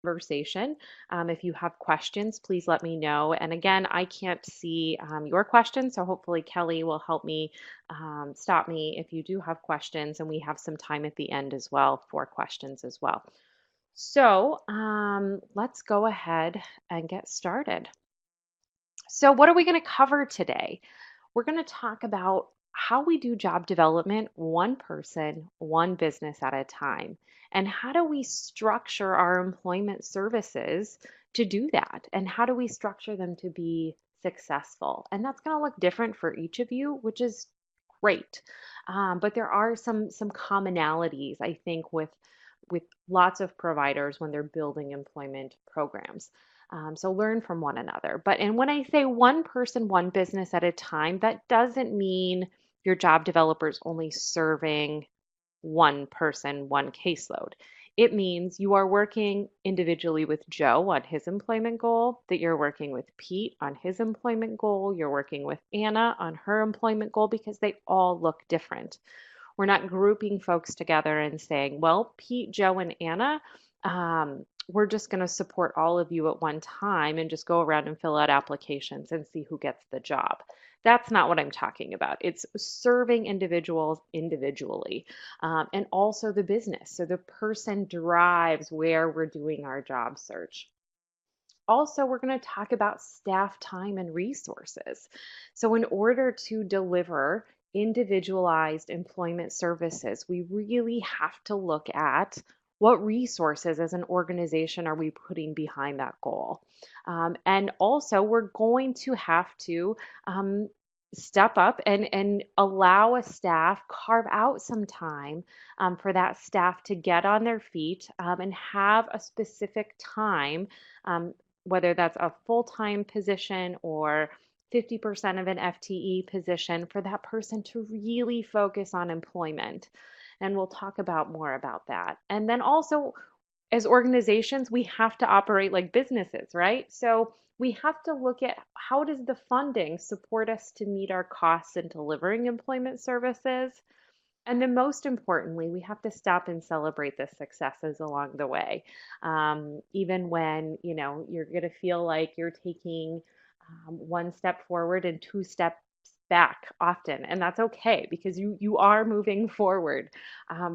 conversation. If you have questions, please let me know. And again, I can't see your questions, so hopefully Kelly will help me stop me if you do have questions, and we have some time at the end as well for questions as well. So let's go ahead and get started. So, what are we going to cover today? We're going to talk about how we do job development one person, one business at a time, and how do we structure our employment services to do that, and how do we structure them to be successful. And that's going to look different for each of you, which is great. But there are some commonalities, I think, with lots of providers when they're building employment programs. So learn from one another. And when I say one person, one business at a time, that doesn't mean your job developer is only serving one person, one caseload. It means you are working individually with Joe on his employment goal, that you're working with Pete on his employment goal, you're working with Anna on her employment goal because they all look different. We're not grouping folks together and saying, well, Pete, Joe, and Anna, we're just going to support all of you at one time and just go around and fill out applications and see who gets the job. That's not what I'm talking about. It's serving individuals individually, and also the business. So the person drives where we're doing our job search. Also, we're going to talk about staff time and resources. So, in order to deliver individualized employment services, we really have to look at what resources as an organization are we putting behind that goal. And also, we're going to have to step up and allow a staff, carve out some time for that staff to get on their feet and have a specific time, whether that's a full-time position or 50% of an FTE position, for that person to really focus on employment. And we'll talk about more about that. And then also, as organizations, we have to operate like businesses, right? So we have to look at how does the funding support us to meet our costs in delivering employment services? And then most importantly, we have to stop and celebrate the successes along the way. Even when, you're going to feel like you're taking one step forward and two steps back often. And that's okay because you are moving forward.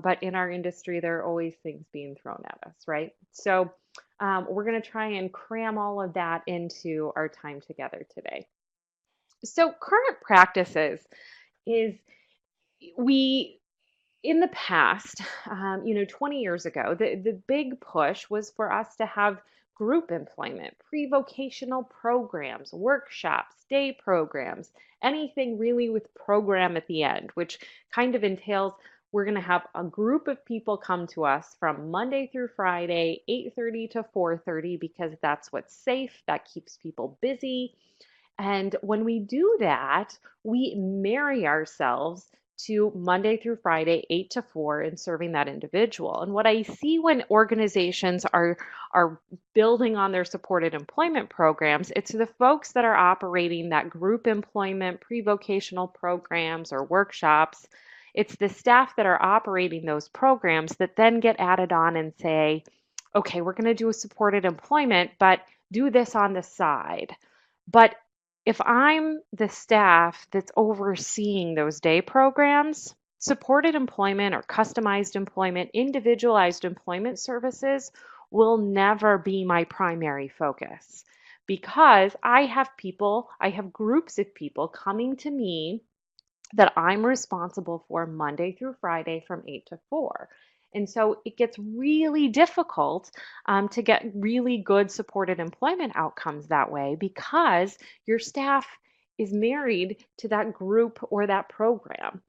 But in our industry, there are always things being thrown at us, right? So we're going to try and cram all of that into our time together today. So current practices is we in the past, 20 years ago, the big push was for us to have group employment, pre-vocational programs, workshops, day programs, anything really with program at the end, which kind of entails we're going to have a group of people come to us from Monday through Friday, 8:30 to 4:30, because that's what's safe, that keeps people busy. And when we do that, we marry ourselves to Monday through Friday, 8 to 4, and serving that individual. And what I see when organizations are building on their supported employment programs, it's the folks that are operating that group employment, pre-vocational programs or workshops. It's the staff that are operating those programs that then get added on and say, okay, we're going to do a supported employment, but do this on the side. But if I'm the staff that's overseeing those day programs, supported employment or customized employment, individualized employment services will never be my primary focus because I have groups of people coming to me that I'm responsible for Monday through Friday from 8 to 4. And so it gets really difficult to get really good supported employment outcomes that way because your staff is married to that group or that program.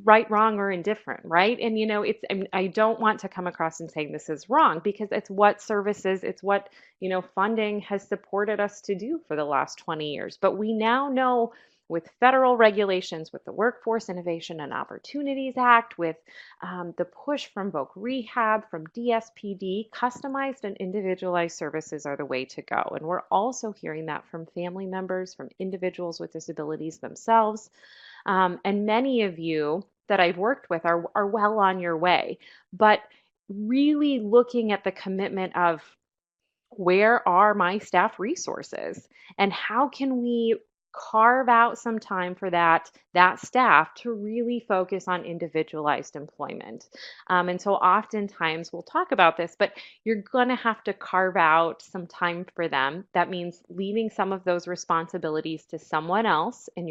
Right, wrong, or indifferent, right? And I don't want to come across and saying this is wrong because it's what services, it's what funding has supported us to do for the last 20 years. But we now know with federal regulations, with the Workforce Innovation and Opportunities Act, with the push from Voc Rehab, from DSPD, customized and individualized services are the way to go. And we're also hearing that from family members, from individuals with disabilities themselves. And many of you that I've worked with are well on your way. But really looking at the commitment of where are my staff resources and how can we carve out some time for that staff to really focus on individualized employment. And so oftentimes we'll talk about this, but you're going to have to carve out some time for them. That means leaving some of those responsibilities to someone else in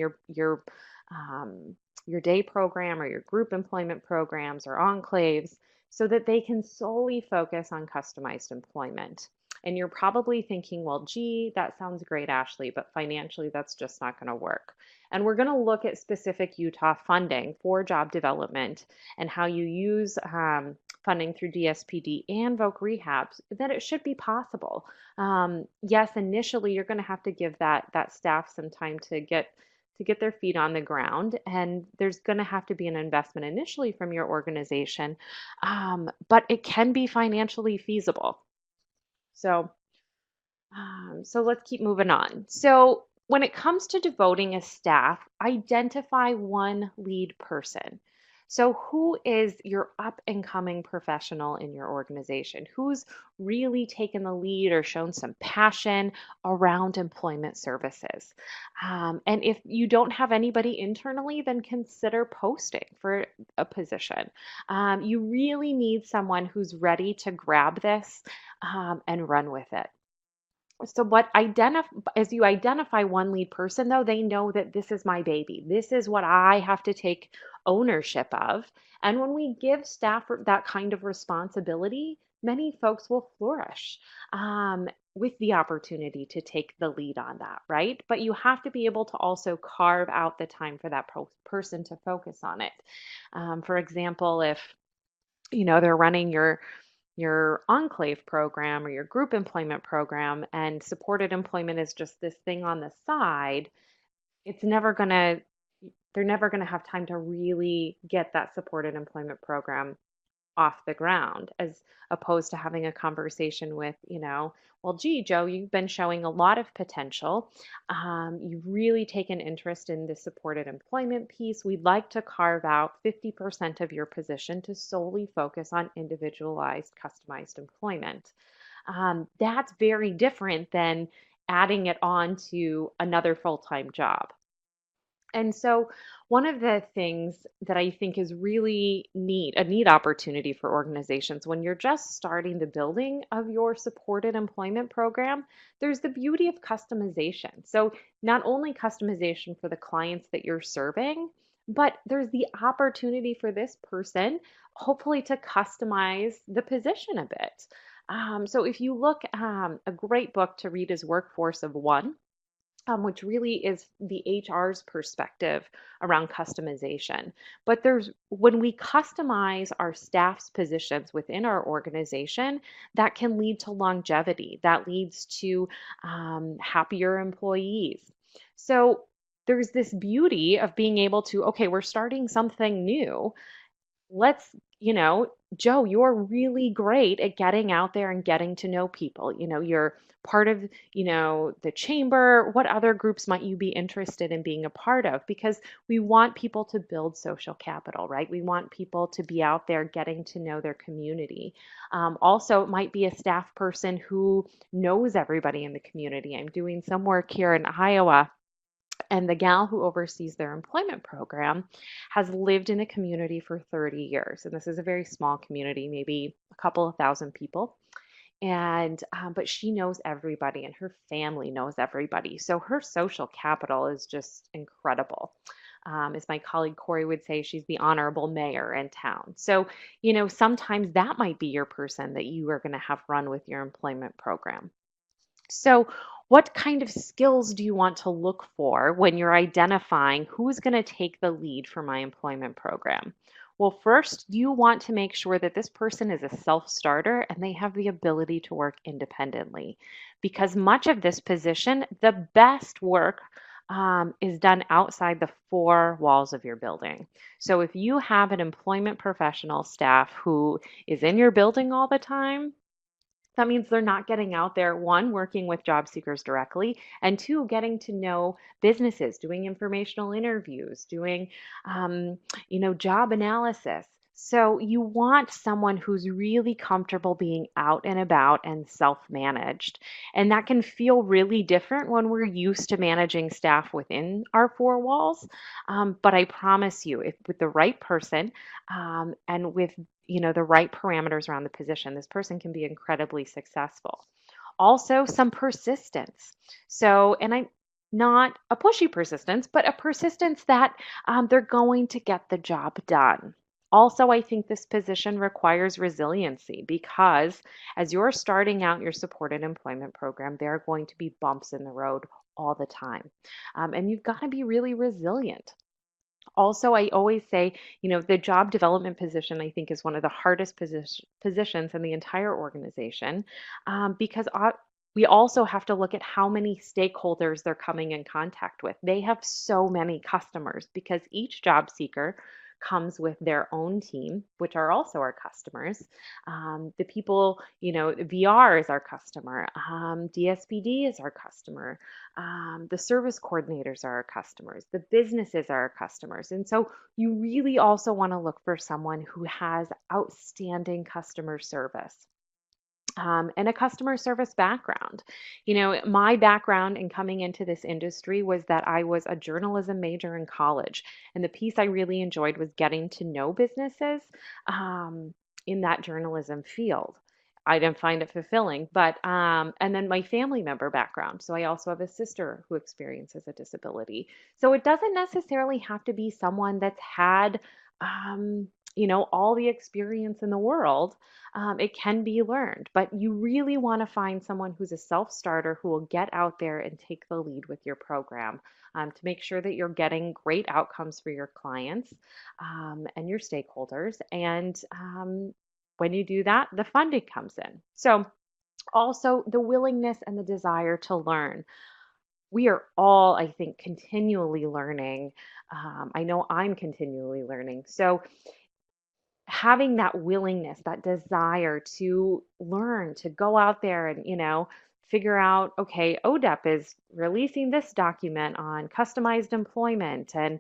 um, your day program or your group employment programs or enclaves so that they can solely focus on customized employment. And you're probably thinking, well, gee, that sounds great, Ashley, but financially that's just not going to work. And we're going to look at specific Utah funding for job development and how you use funding through DSPD and Voc Rehabs, that it should be possible. Yes, initially you're going to have to give that staff some time to get their feet on the ground, and there's going to have to be an investment initially from your organization, but it can be financially feasible. So let's keep moving on. So when it comes to devoting a staff, identify one lead person. So who is your up and coming professional in your organization? Who's really taken the lead or shown some passion around employment services? And if you don't have anybody internally, then consider posting for a position. You really need someone who's ready to grab this and run with it. So as you identify one lead person, though, they know that this is my baby. This is what I have to take ownership of. And when we give staff that kind of responsibility, many folks will flourish with the opportunity to take the lead on that, right? But you have to be able to also carve out the time for that person to focus on it. For example, if they're running your enclave program or your group employment program and supported employment is just this thing on the side, it's never going to they're never going to have time to really get that supported employment program off the ground, as opposed to having a conversation with, well, gee, Joe, you've been showing a lot of potential. You've really taken interest in the supported employment piece. We'd like to carve out 50% of your position to solely focus on individualized, customized employment. That's very different than adding it on to another full-time job. And so, one of the things that I think is really neat, a neat opportunity for organizations when you're just starting the building of your supported employment program, there's the beauty of customization. So, not only customization for the clients that you're serving, but there's the opportunity for this person, hopefully, to customize the position a bit. So, if you look, a great book to read is Workforce of One, which really is the HR's perspective around customization. But when we customize our staff's positions within our organization, that can lead to longevity. That leads to happier employees. So there's this beauty of being able to, okay, we're starting something new. Let's, Joe, you're really great at getting out there and getting to know people. You're part of, the chamber. What other groups might you be interested in being a part of? Because we want people to build social capital, right? We want people to be out there getting to know their community. Also, it might be a staff person who knows everybody in the community. I'm doing some work here in Iowa, and the gal who oversees their employment program has lived in the community for 30 years. And this is a very small community, maybe a couple of thousand people. And but she knows everybody and her family knows everybody. So her social capital is just incredible. As my colleague Corey would say, she's the honorable mayor in town. So, sometimes that might be your person that you are going to have run with your employment program. So, what kind of skills do you want to look for when you're identifying who's going to take the lead for my employment program? Well, first, you want to make sure that this person is a self-starter and they have the ability to work independently. Because much of this position, the best work is done outside the four walls of your building. So if you have an employment professional staff who is in your building all the time, that means they're not getting out there, one, working with job seekers directly, and two, getting to know businesses, doing informational interviews, doing, job analysis. So you want someone who's really comfortable being out and about and self-managed. And that can feel really different when we're used to managing staff within our four walls. But I promise you, if with the right person and with the right parameters around the position, this person can be incredibly successful. Also, some persistence. So, and I'm not a pushy persistence, but a persistence that they're going to get the job done. Also, I think this position requires resiliency because as you're starting out your supported employment program, there are going to be bumps in the road all the time. And you've got to be really resilient. Also, I always say, the job development position, I think, is one of the hardest positions in the entire organization because we also have to look at how many stakeholders they're coming in contact with. They have so many customers because each job seeker comes with their own team, which are also our customers. The people, VR is our customer, DSPD is our customer, the service coordinators are our customers, the businesses are our customers. And so you really also want to look for someone who has outstanding customer service. And a customer service background. My background in coming into this industry was that I was a journalism major in college. And the piece I really enjoyed was getting to know businesses in that journalism field. I didn't find it fulfilling, and then my family member background. So I also have a sister who experiences a disability. So it doesn't necessarily have to be someone that's had, all the experience in the world. It can be learned, but you really want to find someone who's a self-starter who will get out there and take the lead with your program to make sure that you're getting great outcomes for your clients and your stakeholders. And when you do that, the funding comes in. So also the willingness and the desire to learn. We are all, I think, continually learning. I know I'm continually learning. So having that willingness, that desire to learn, to go out there and, figure out, okay, ODEP is releasing this document on customized employment and,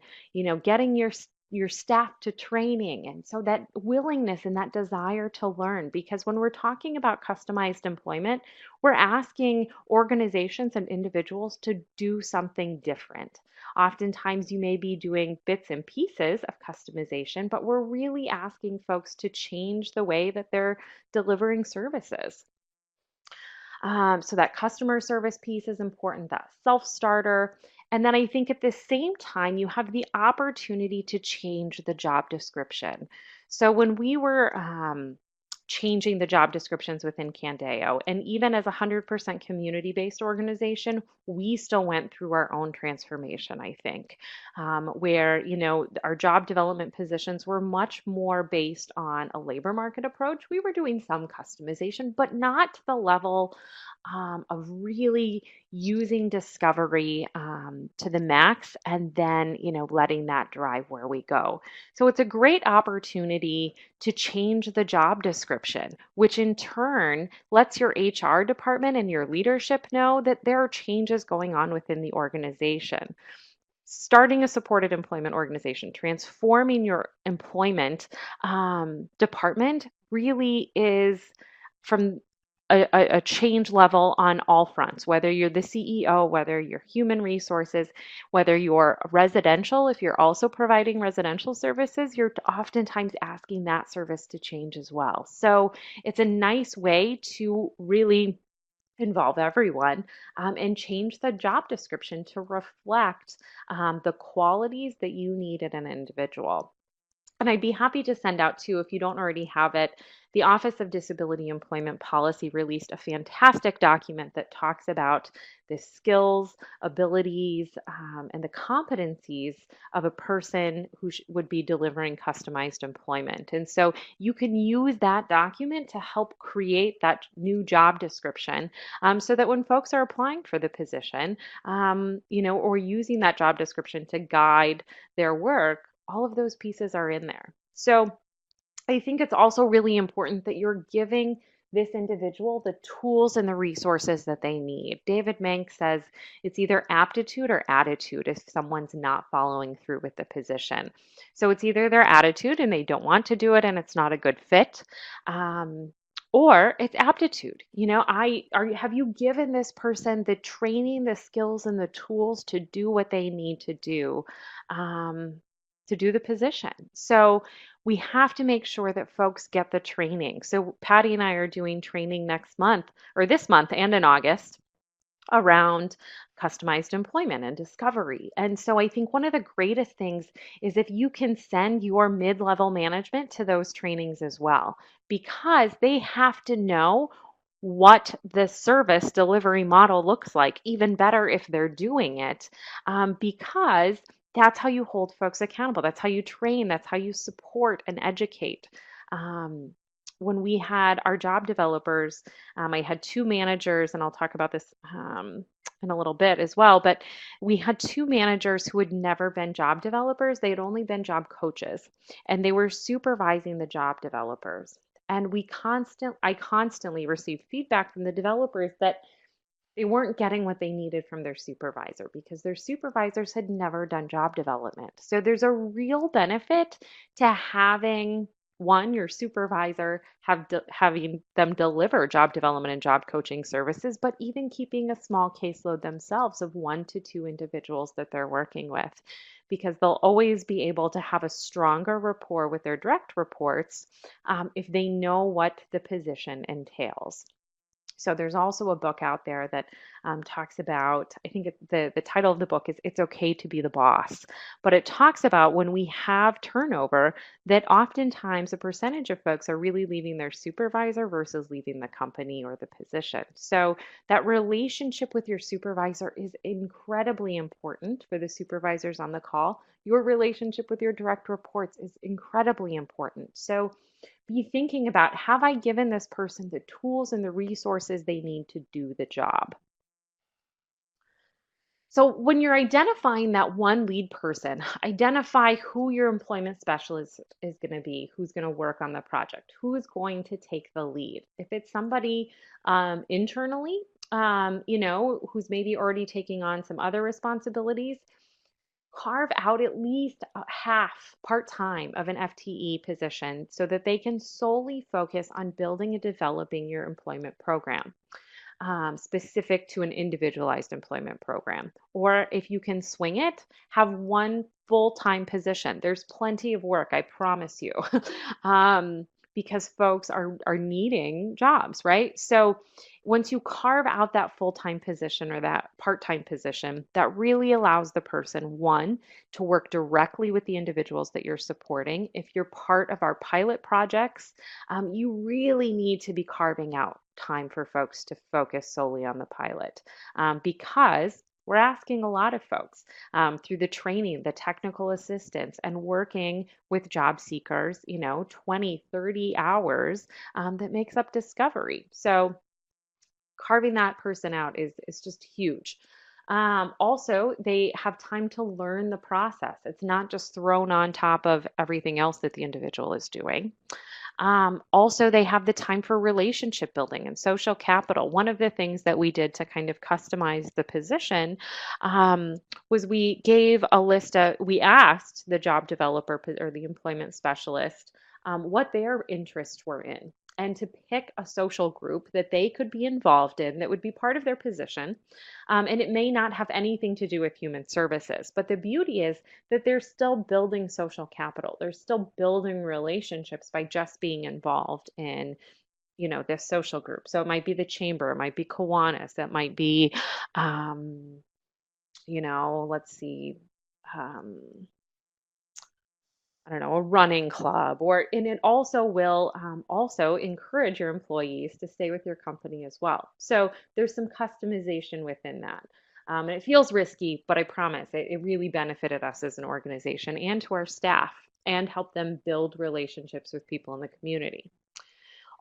getting your staff to training. And so that willingness and that desire to learn, because when we're talking about customized employment, we're asking organizations and individuals to do something different. Oftentimes, you may be doing bits and pieces of customization, but we're really asking folks to change the way that they're delivering services. So that customer service piece is important, that self-starter. And then I think at the same time, you have the opportunity to change the job description. So when we were changing the job descriptions within Candeo, and even as a 100% community-based organization, we still went through our own transformation, I think, where, our job development positions were much more based on a labor market approach. We were doing some customization, but not to the level of really using discovery to the max and then, letting that drive where we go. So it's a great opportunity to change the job description, which in turn lets your HR department and your leadership know that there are changes going on within the organization. Starting a supported employment organization, transforming your employment department really is from a change level on all fronts, whether you're the CEO, whether you're human resources, whether you're residential, if you're also providing residential services, you're oftentimes asking that service to change as well. So it's a nice way to really involve everyone and change the job description to reflect the qualities that you need in an individual. And I'd be happy to send out too, if you don't already have it, the Office of Disability Employment Policy released a fantastic document that talks about the skills, abilities, and the competencies of a person who would be delivering customized employment. And so you can use that document to help create that new job description so that when folks are applying for the position, or using that job description to guide their work, all of those pieces are in there. So I think it's also really important that you're giving this individual the tools and the resources that they need. David Mank says it's either aptitude or attitude if someone's not following through with the position. So it's either their attitude and they don't want to do it and it's not a good fit, um, or it's aptitude. Have you given this person the training, the skills, and the tools to do what they need um, to do the position? So we have to make sure that folks get the training. So Patty and I are doing training next month or this month and in August around customized employment and discovery. And so I think one of the greatest things is if you can send your mid level management to those trainings as well, because they have to know what the service delivery model looks like, even better if they're doing it, because that's how you hold folks accountable. That's how you train. That's how you support and educate. Um, when we had our job developers, I had two managers, and I'll talk about this in a little bit as well. But we had two managers who had never been job developers. They had only been job coaches, and they were supervising the job developers. And I constantly received feedback from the developers that they weren't getting what they needed from their supervisor because their supervisors had never done job development. So there's a real benefit to having one, your supervisor having them deliver job development and job coaching services, but even keeping a small caseload themselves of 1 to 2 individuals that they're working with, because they'll always be able to have a stronger rapport with their direct reports if they know what the position entails. So there's also a book out there that talks about, I think the title of the book is It's Okay to Be the Boss. But it talks about when we have turnover, that oftentimes a percentage of folks are really leaving their supervisor versus leaving the company or the position. So that relationship with your supervisor is incredibly important for the supervisors on the call. Your relationship with your direct reports is incredibly important. So be thinking about, have I given this person the tools and the resources they need to do the job? So when you're identifying that one lead person, identify who your employment specialist is going to be, who's going to work on the project, who is going to take the lead. If it's somebody internally, who's maybe already taking on some other responsibilities, carve out at least half part-time of an FTE position so that they can solely focus on building and developing your employment program, specific to an individualized employment program. Or if you can swing it, have one full-time position. There's plenty of work, I promise you, because folks are needing jobs, right? So once you carve out that full-time position or that part-time position, that really allows the person, one, to work directly with the individuals that you're supporting. If you're part of our pilot projects, you really need to be carving out time for folks to focus solely on the pilot, because we're asking a lot of folks through the training, the technical assistance, and working with job seekers, 20, 30 hours that makes up discovery. So carving that person out is just huge. Also, they have time to learn the process. It's not just thrown on top of everything else that the individual is doing. Also, they have the time for relationship building and social capital. One of the things that we did to kind of customize the position was we asked the job developer or the employment specialist what their interests were in, and to pick a social group that they could be involved in that would be part of their position. And it may not have anything to do with human services, but the beauty is that they're still building social capital. They're still building relationships by just being involved in, this social group. So it might be the chamber, it might be Kiwanis, it might be, let's see, um, I don't know, a running club, and it also will also encourage your employees to stay with your company as well. So there's some customization within that. And it feels risky, but I promise it really benefited us as an organization and to our staff and helped them build relationships with people in the community.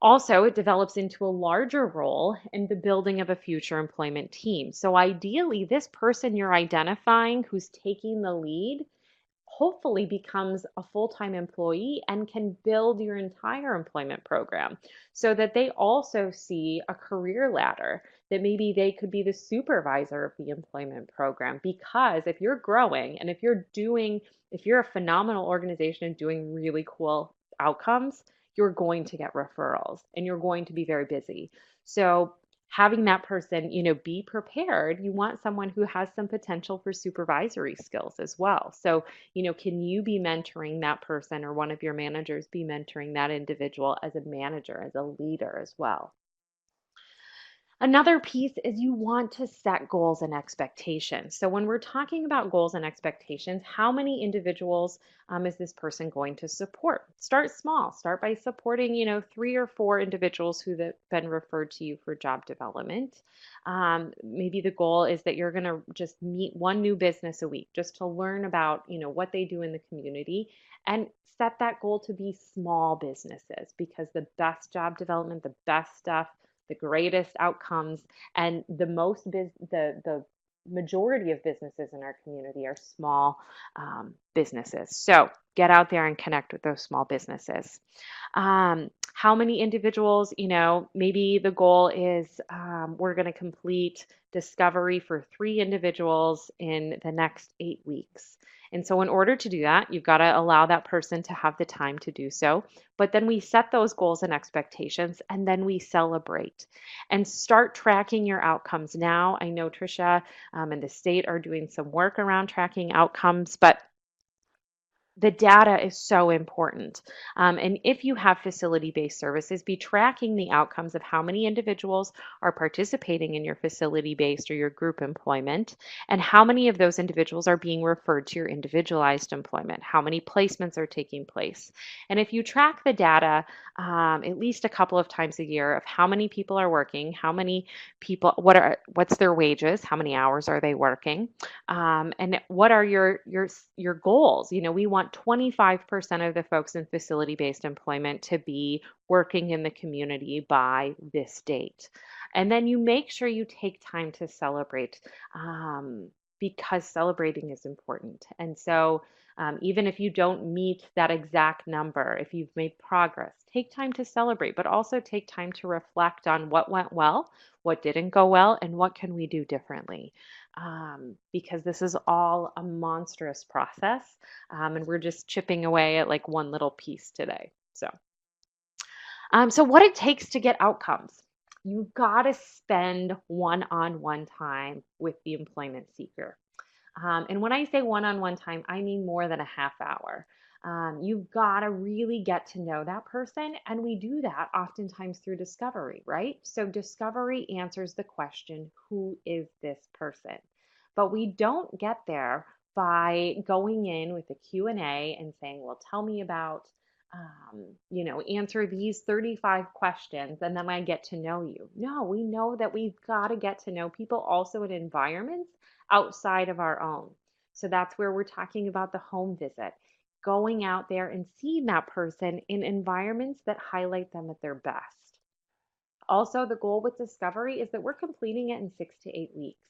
Also, it develops into a larger role in the building of a future employment team. So ideally, this person you're identifying who's taking the lead hopefully becomes a full-time employee and can build your entire employment program so that they also see a career ladder, that maybe they could be the supervisor of the employment program. Because if you're growing and if you're a phenomenal organization and doing really cool outcomes, you're going to get referrals and you're going to be very busy. So having that person, be prepared. You want someone who has some potential for supervisory skills as well. So, can you be mentoring that person, or one of your managers be mentoring that individual as a manager, as a leader as well? Another piece is you want to set goals and expectations. So, when we're talking about goals and expectations, how many individuals is this person going to support? Start small. Start by supporting, 3 or 4 individuals who have been referred to you for job development. Maybe the goal is that you're going to just meet one new business a week just to learn about, what they do in the community, and set that goal to be small businesses, because the best job development, the best stuff, the greatest outcomes, and the majority of businesses in our community are small businesses. So get out there and connect with those small businesses. How many individuals, maybe the goal is we're going to complete discovery for 3 individuals in the next 8 weeks. And so in order to do that, you've got to allow that person to have the time to do so. But then we set those goals and expectations, and then we celebrate and start tracking your outcomes now. I know Tricia and the state are doing some work around tracking outcomes, but the data is so important. And if you have facility-based services, be tracking the outcomes of how many individuals are participating in your facility-based or your group employment, and how many of those individuals are being referred to your individualized employment, how many placements are taking place. And if you track the data at least a couple of times a year of how many people are working, how many people, what's their wages, how many hours are they working, and what are your goals? We want 25% of the folks in facility-based employment to be working in the community by this date. And then you make sure you take time to celebrate, because celebrating is important. And so even if you don't meet that exact number, if you've made progress, take time to celebrate, but also take time to reflect on what went well, what didn't go well, and what can we do differently. Because this is all a monstrous process, and we're just chipping away at like one little piece today. So what it takes to get outcomes. You've got to spend one-on-one time with the employment seeker. And when I say one-on-one time, I mean more than a half hour. You've got to really get to know that person. And we do that oftentimes through discovery, right? So discovery answers the question, who is this person? But we don't get there by going in with a Q&A and saying, well, tell me about, answer these 35 questions and then I get to know you. No, we know that we've got to get to know people also in environments outside of our own. So that's where we're talking about the home visit, going out there and seeing that person in environments that highlight them at their best. Also, the goal with discovery is that we're completing it in 6 to 8 weeks.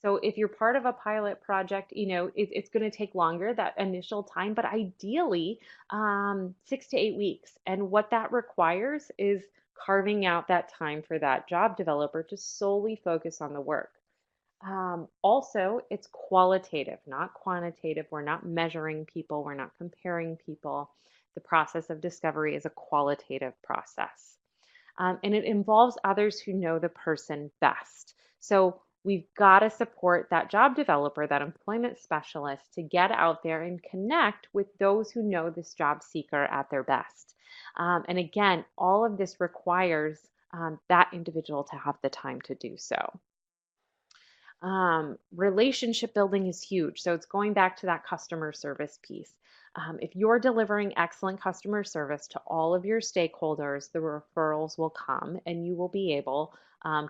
So if you're part of a pilot project, it's going to take longer, that initial time, but ideally 6 to 8 weeks. And what that requires is carving out that time for that job developer to solely focus on the work. Also, it's qualitative, not quantitative. We're not measuring people. We're not comparing people. The process of discovery is a qualitative process. And it involves others who know the person best. So we've got to support that job developer, that employment specialist, to get out there and connect with those who know this job seeker at their best. And again, all of this requires that individual to have the time to do so. Relationship building is huge. So it's going back to that customer service piece. If you're delivering excellent customer service to all of your stakeholders, the referrals will come and you will be able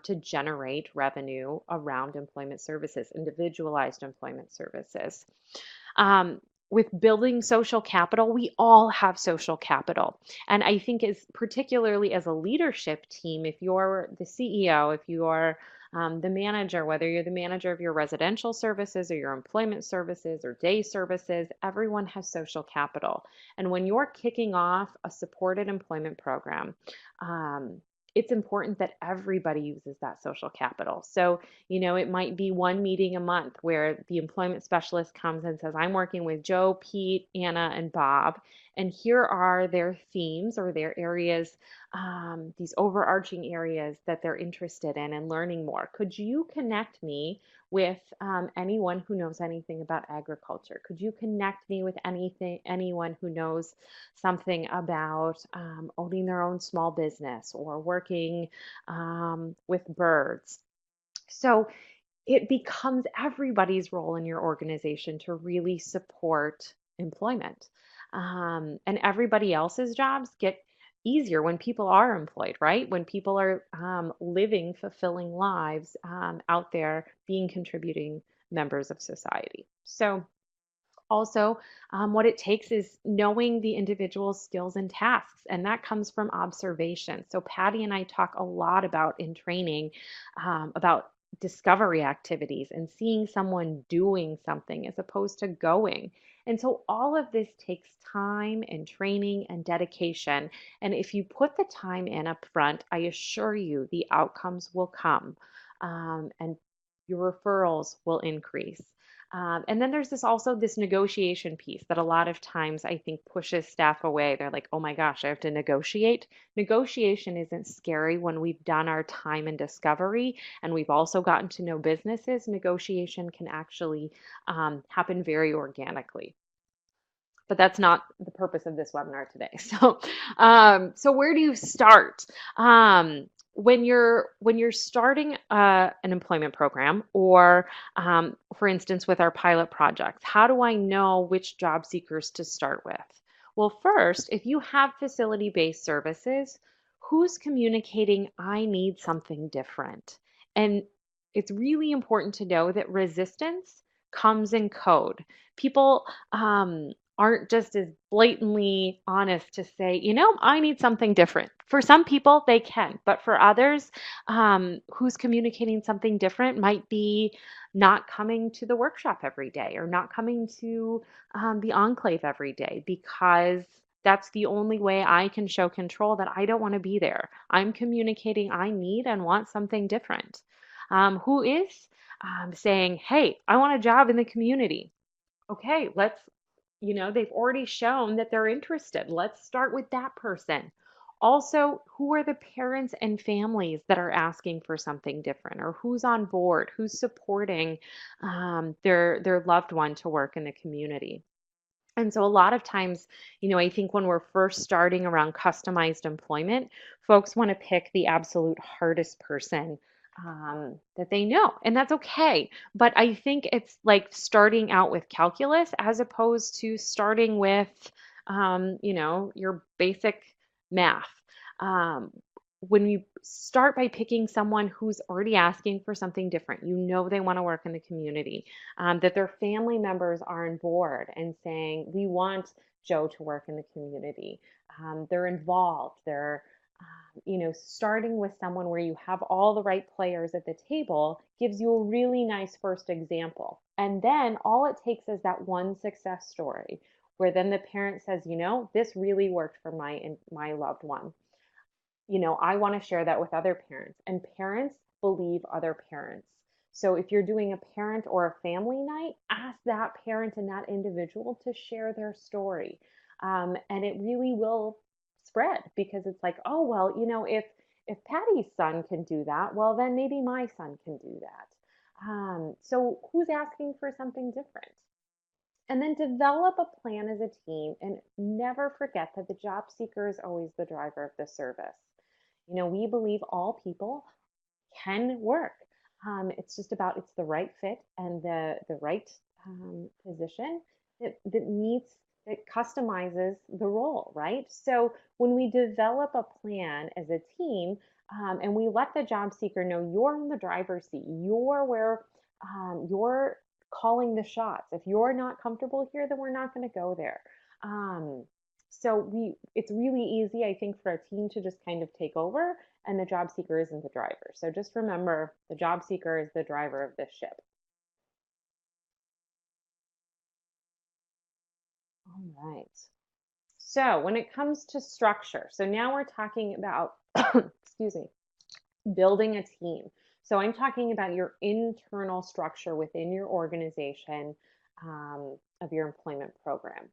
to generate revenue around employment services, individualized employment services. With building social capital, we all have social capital. And I think particularly as a leadership team, if you're the CEO, if you are The manager, whether you're the manager of your residential services or your employment services or day services, everyone has social capital. And when you're kicking off a supported employment program, um, it's important that everybody uses that social capital. So, it might be one meeting a month where the employment specialist comes and says, I'm working with Joe, Pete, Anna, and Bob, and here are their themes or their areas, these overarching areas that they're interested in and learning more. Could you connect me with anyone who knows anything about agriculture? Could you connect me with anyone who knows something about owning their own small business or working with birds? So it becomes everybody's role in your organization to really support employment. And everybody else's jobs get easier when people are employed, right? When people are living fulfilling lives out there, being contributing members of society. So, also, what it takes is knowing the individual's skills and tasks, and that comes from observation. So, Patty and I talk a lot about in training about discovery activities and seeing someone doing something as opposed to going. And so, all of this takes time and training and dedication. And if you put the time in up front, I assure you the outcomes will come and your referrals will increase. And then there's this negotiation piece that a lot of times I think pushes staff away. They're like, oh my gosh, I have to negotiate. Negotiation isn't scary when we've done our time in discovery and we've also gotten to know businesses. Negotiation can actually happen very organically. But that's not the purpose of this webinar today. So where do you start? When you're starting an employment program, or for instance, with our pilot projects, how do I know which job seekers to start with? Well, first, if you have facility-based services, who's communicating, I need something different? And it's really important to know that resistance comes in code. People aren't just as blatantly honest to say, I need something different. For some people, they can, but for others, who's communicating something different might be not coming to the workshop every day or not coming to the enclave every day because that's the only way I can show control that I don't want to be there. I'm communicating I need and want something different. Who is saying, hey, I want a job in the community. Okay, they've already shown that they're interested. Let's start with that person. Also, who are the parents and families that are asking for something different, or who's on board, who's supporting their loved one to work in the community? And so a lot of times, I think when we're first starting around customized employment, folks want to pick the absolute hardest person that they know, and that's okay. But I think it's like starting out with calculus as opposed to starting with, your basic math. Um, when you start by picking someone who's already asking for something different, they want to work in the community, that their family members are on board and saying, we want Joe to work in the community. They're involved. They're, starting with someone where you have all the right players at the table gives you a really nice first example. And then all it takes is that one success story where then the parent says, this really worked for my loved one. I want to share that with other parents, and parents believe other parents. So if you're doing a parent or a family night, ask that parent and that individual to share their story. And it really will spread because it's like, oh, well, if Patty's son can do that, well, then maybe my son can do that. So who's asking for something different? And then develop a plan as a team and never forget that the job seeker is always the driver of the service. We believe all people can work. It's the right fit and the right position that customizes the role, right? So when we develop a plan as a team, and we let the job seeker know you're in the driver's seat, you're where you're calling the shots. If you're not comfortable here, then we're not going to go there. It's really easy, I think, for a team to just kind of take over and the job seeker isn't the driver. So just remember, the job seeker is the driver of this ship. All right. So when it comes to structure, so now we're talking about, excuse me, building a team. So I'm talking about your internal structure within your organization of your employment program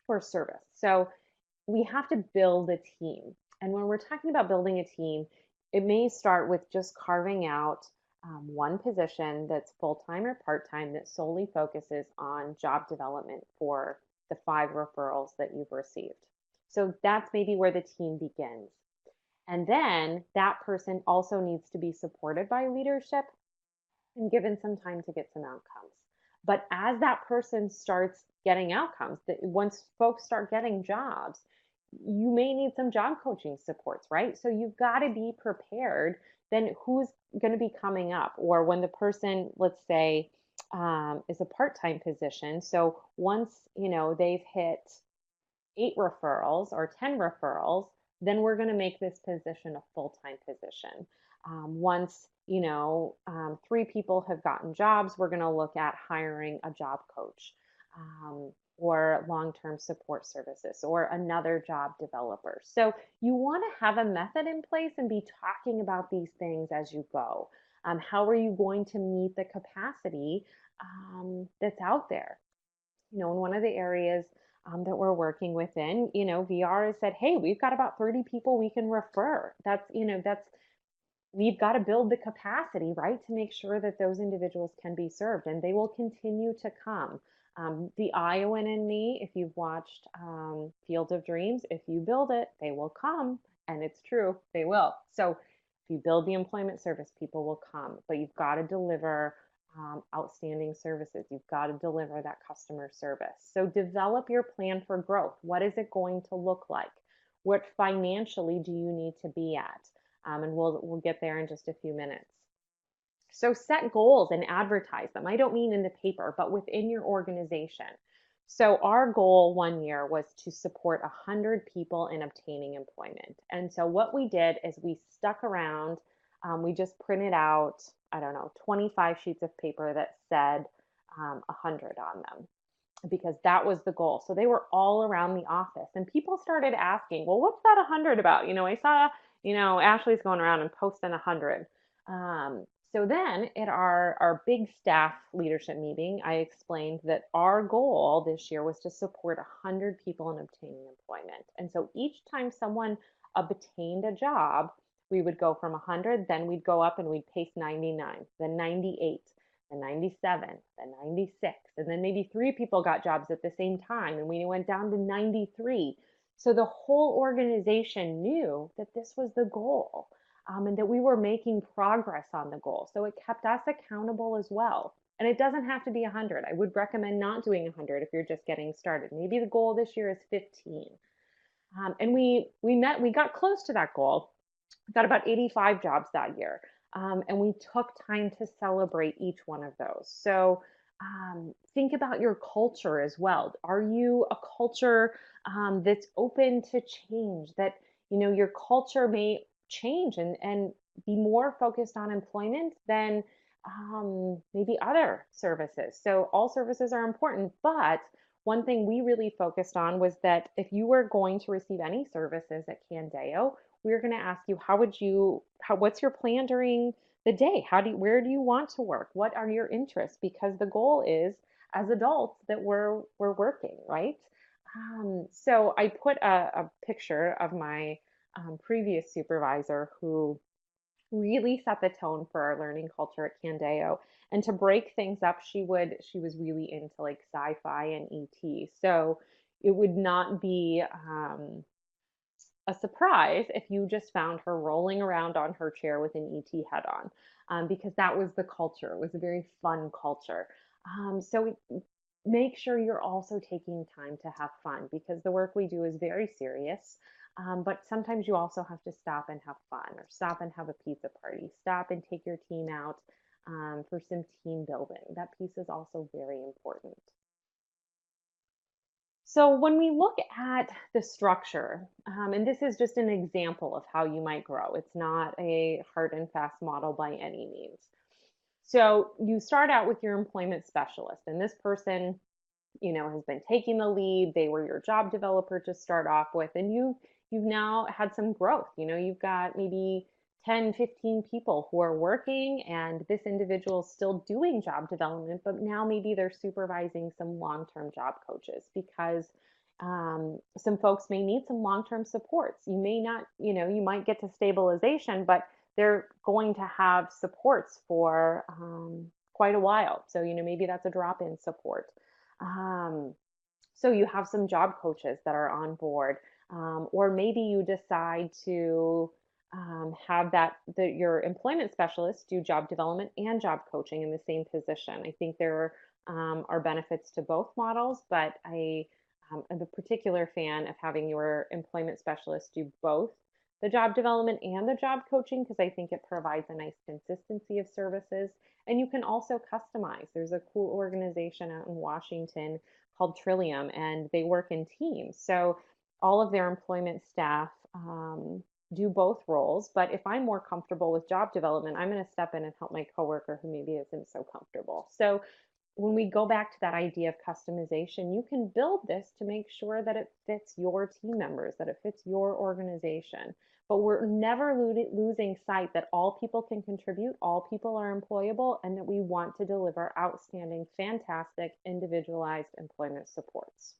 or service. So we have to build a team. And when we're talking about building a team, it may start with just carving out one position that's full time or part time that solely focuses on job development for the 5 referrals that you've received. So that's maybe where the team begins. And then that person also needs to be supported by leadership and given some time to get some outcomes. But as that person starts getting outcomes, that once folks start getting jobs, you may need some job coaching supports, right? So you've got to be prepared. Then who's going to be coming up? Or when the person, let's say, is a part-time position. So once they've hit 8 referrals or 10 referrals, then we're going to make this position a full-time position. Once 3 people have gotten jobs, we're going to look at hiring a job coach or long-term support services or another job developer. So you want to have a method in place and be talking about these things as you go. How are you going to meet the capacity that's out there? In one of the areas that we're working within, VR has said, hey, we've got about 30 people we can refer. We've got to build the capacity, right, to make sure that those individuals can be served, and they will continue to come. The Iowan in me, if you've watched Field of Dreams, if you build it, they will come. And it's true, they will. So if you build the employment service, people will come, but you've got to deliver outstanding services. You've got to deliver that customer service. So develop your plan for growth. What is it going to look like? What financially do you need to be at? And we'll get there in just a few minutes. So set goals and advertise them. I don't mean in the paper, but within your organization. So our goal one year was to support 100 people in obtaining employment. And so what we did is we stuck around, we just printed out, 25 sheets of paper that said 100 on them, because that was the goal. So they were all around the office, and people started asking, well, what's that 100 about? I saw, Ashley's going around and posting 100. So then at our big staff leadership meeting, I explained that our goal this year was to support 100 people in obtaining employment. And so each time someone obtained a job, we would go from 100, then we'd go up and we'd paste 99, then 98, then 97, then 96, and then maybe 3 people got jobs at the same time, and we went down to 93. So the whole organization knew that this was the goal, and that we were making progress on the goal. So it kept us accountable as well. And it doesn't have to be 100. I would recommend not doing 100 if you're just getting started. Maybe the goal this year is 15. And we got close to that goal. Got about 85 jobs that year. And we took time to celebrate each one of those. So think about your culture as well. Are you a culture that's open to change? That, your culture may change and be more focused on employment than maybe other services. So all services are important, but one thing we really focused on was that if you were going to receive any services at Candeo, we were going to ask you, what's your plan during the day? Where do you want to work? What are your interests? Because the goal is, as adults, that we're working, right? So I put a picture of my previous supervisor who really set the tone for our learning culture at Candeo. And to break things up, she was really into like sci-fi and ET. So it would not be a surprise if you just found her rolling around on her chair with an ET head on, because that was the culture. It was a very fun culture. So make sure you're also taking time to have fun, because the work we do is very serious. But sometimes you also have to stop and have fun, or stop and have a pizza party, stop and take your team out for some team building. That piece is also very important. So when we look at the structure, and this is just an example of how you might grow, it's not a hard and fast model by any means. So you start out with your employment specialist, and this person, has been taking the lead. They were your job developer to start off with, and you've now had some growth. You've got maybe 10, 15 people who are working, and this individual is still doing job development, but now maybe they're supervising some long-term job coaches because some folks may need some long-term supports. You may not, you might get to stabilization, but they're going to have supports for quite a while. So, maybe that's a drop-in support. Um, so you have some job coaches that are on board, or maybe you decide to have your employment specialist do job development and job coaching in the same position. I think there are benefits to both models, but I am a particular fan of having your employment specialist do both the job development and the job coaching because I think it provides a nice consistency of services. And you can also customize. There's a cool organization out in Washington called Trillium, and they work in teams. So all of their employment staff do both roles. But if I'm more comfortable with job development, I'm going to step in and help my coworker who maybe isn't so comfortable. So when we go back to that idea of customization, you can build this to make sure that it fits your team members, that it fits your organization. But we're never losing sight that all people can contribute, all people are employable, and that we want to deliver outstanding, fantastic, individualized employment supports.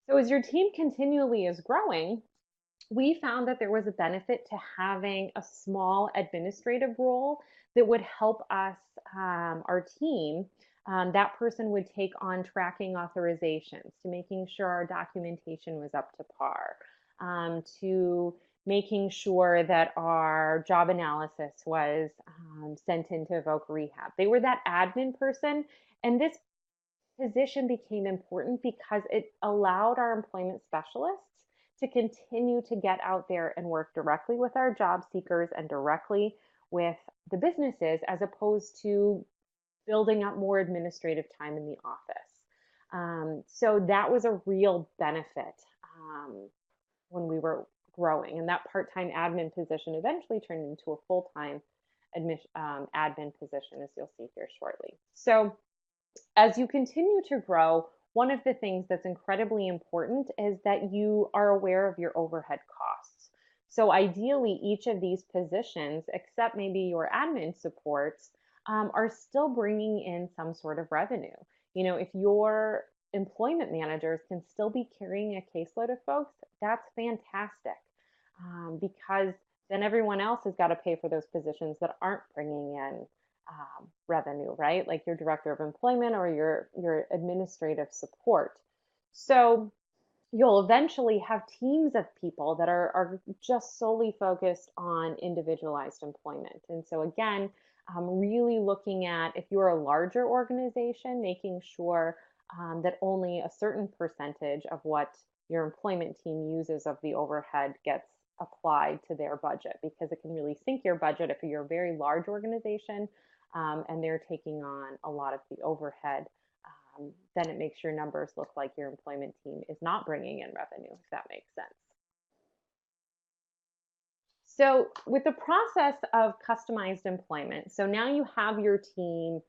So as your team continually is growing, we found that there was a benefit to having a small administrative role that would help us, our team. That person would take on tracking authorizations, to making sure our documentation was up to par, to making sure that our job analysis was sent into Evoke Rehab. They were that admin person, and this position became important because it allowed our employment specialists to continue to get out there and work directly with our job seekers and directly with the businesses as opposed to building up more administrative time in the office. So that was a real benefit when we were growing. And that part-time admin position eventually turned into a full-time admin position, as you'll see here shortly. So as you continue to grow, one of the things that's incredibly important is that you are aware of your overhead costs. So ideally, each of these positions, except maybe your admin supports, are still bringing in some sort of revenue. If your employment managers can still be carrying a caseload of folks, that's fantastic, because then everyone else has got to pay for those positions that aren't bringing in revenue, right? Like your director of employment or your administrative support. So you'll eventually have teams of people that are just solely focused on individualized employment. And so again, really looking at, if you're a larger organization, making sure that only a certain percentage of what your employment team uses of the overhead gets applied to their budget, because it can really sink your budget if you're a very large organization and they're taking on a lot of the overhead. Then it makes your numbers look like your employment team is not bringing in revenue, if that makes sense. So with the process of customized employment, so now you have your team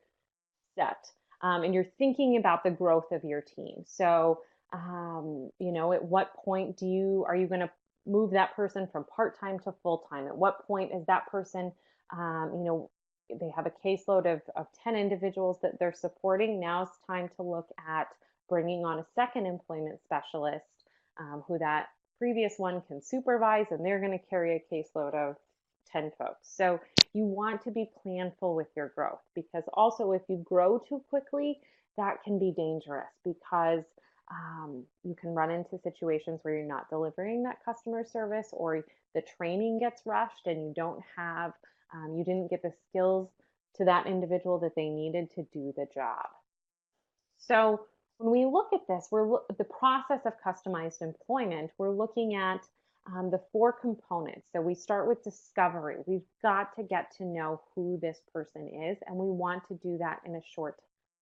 set, and you're thinking about the growth of your team. So, at what point are you going to move that person from part-time to full-time? At what point is that person, they have a caseload of 10 individuals that they're supporting. Now it's time to look at bringing on a second employment specialist, who that previous one can supervise, and they're going to carry a caseload of 10 folks. So you want to be planful with your growth, because also if you grow too quickly, that can be dangerous, because you can run into situations where you're not delivering that customer service, or the training gets rushed and you didn't get the skills to that individual that they needed to do the job. So when we look at this, the process of customized employment, we're looking at the 4 components. So we start with discovery. We've got to get to know who this person is, and we want to do that in a short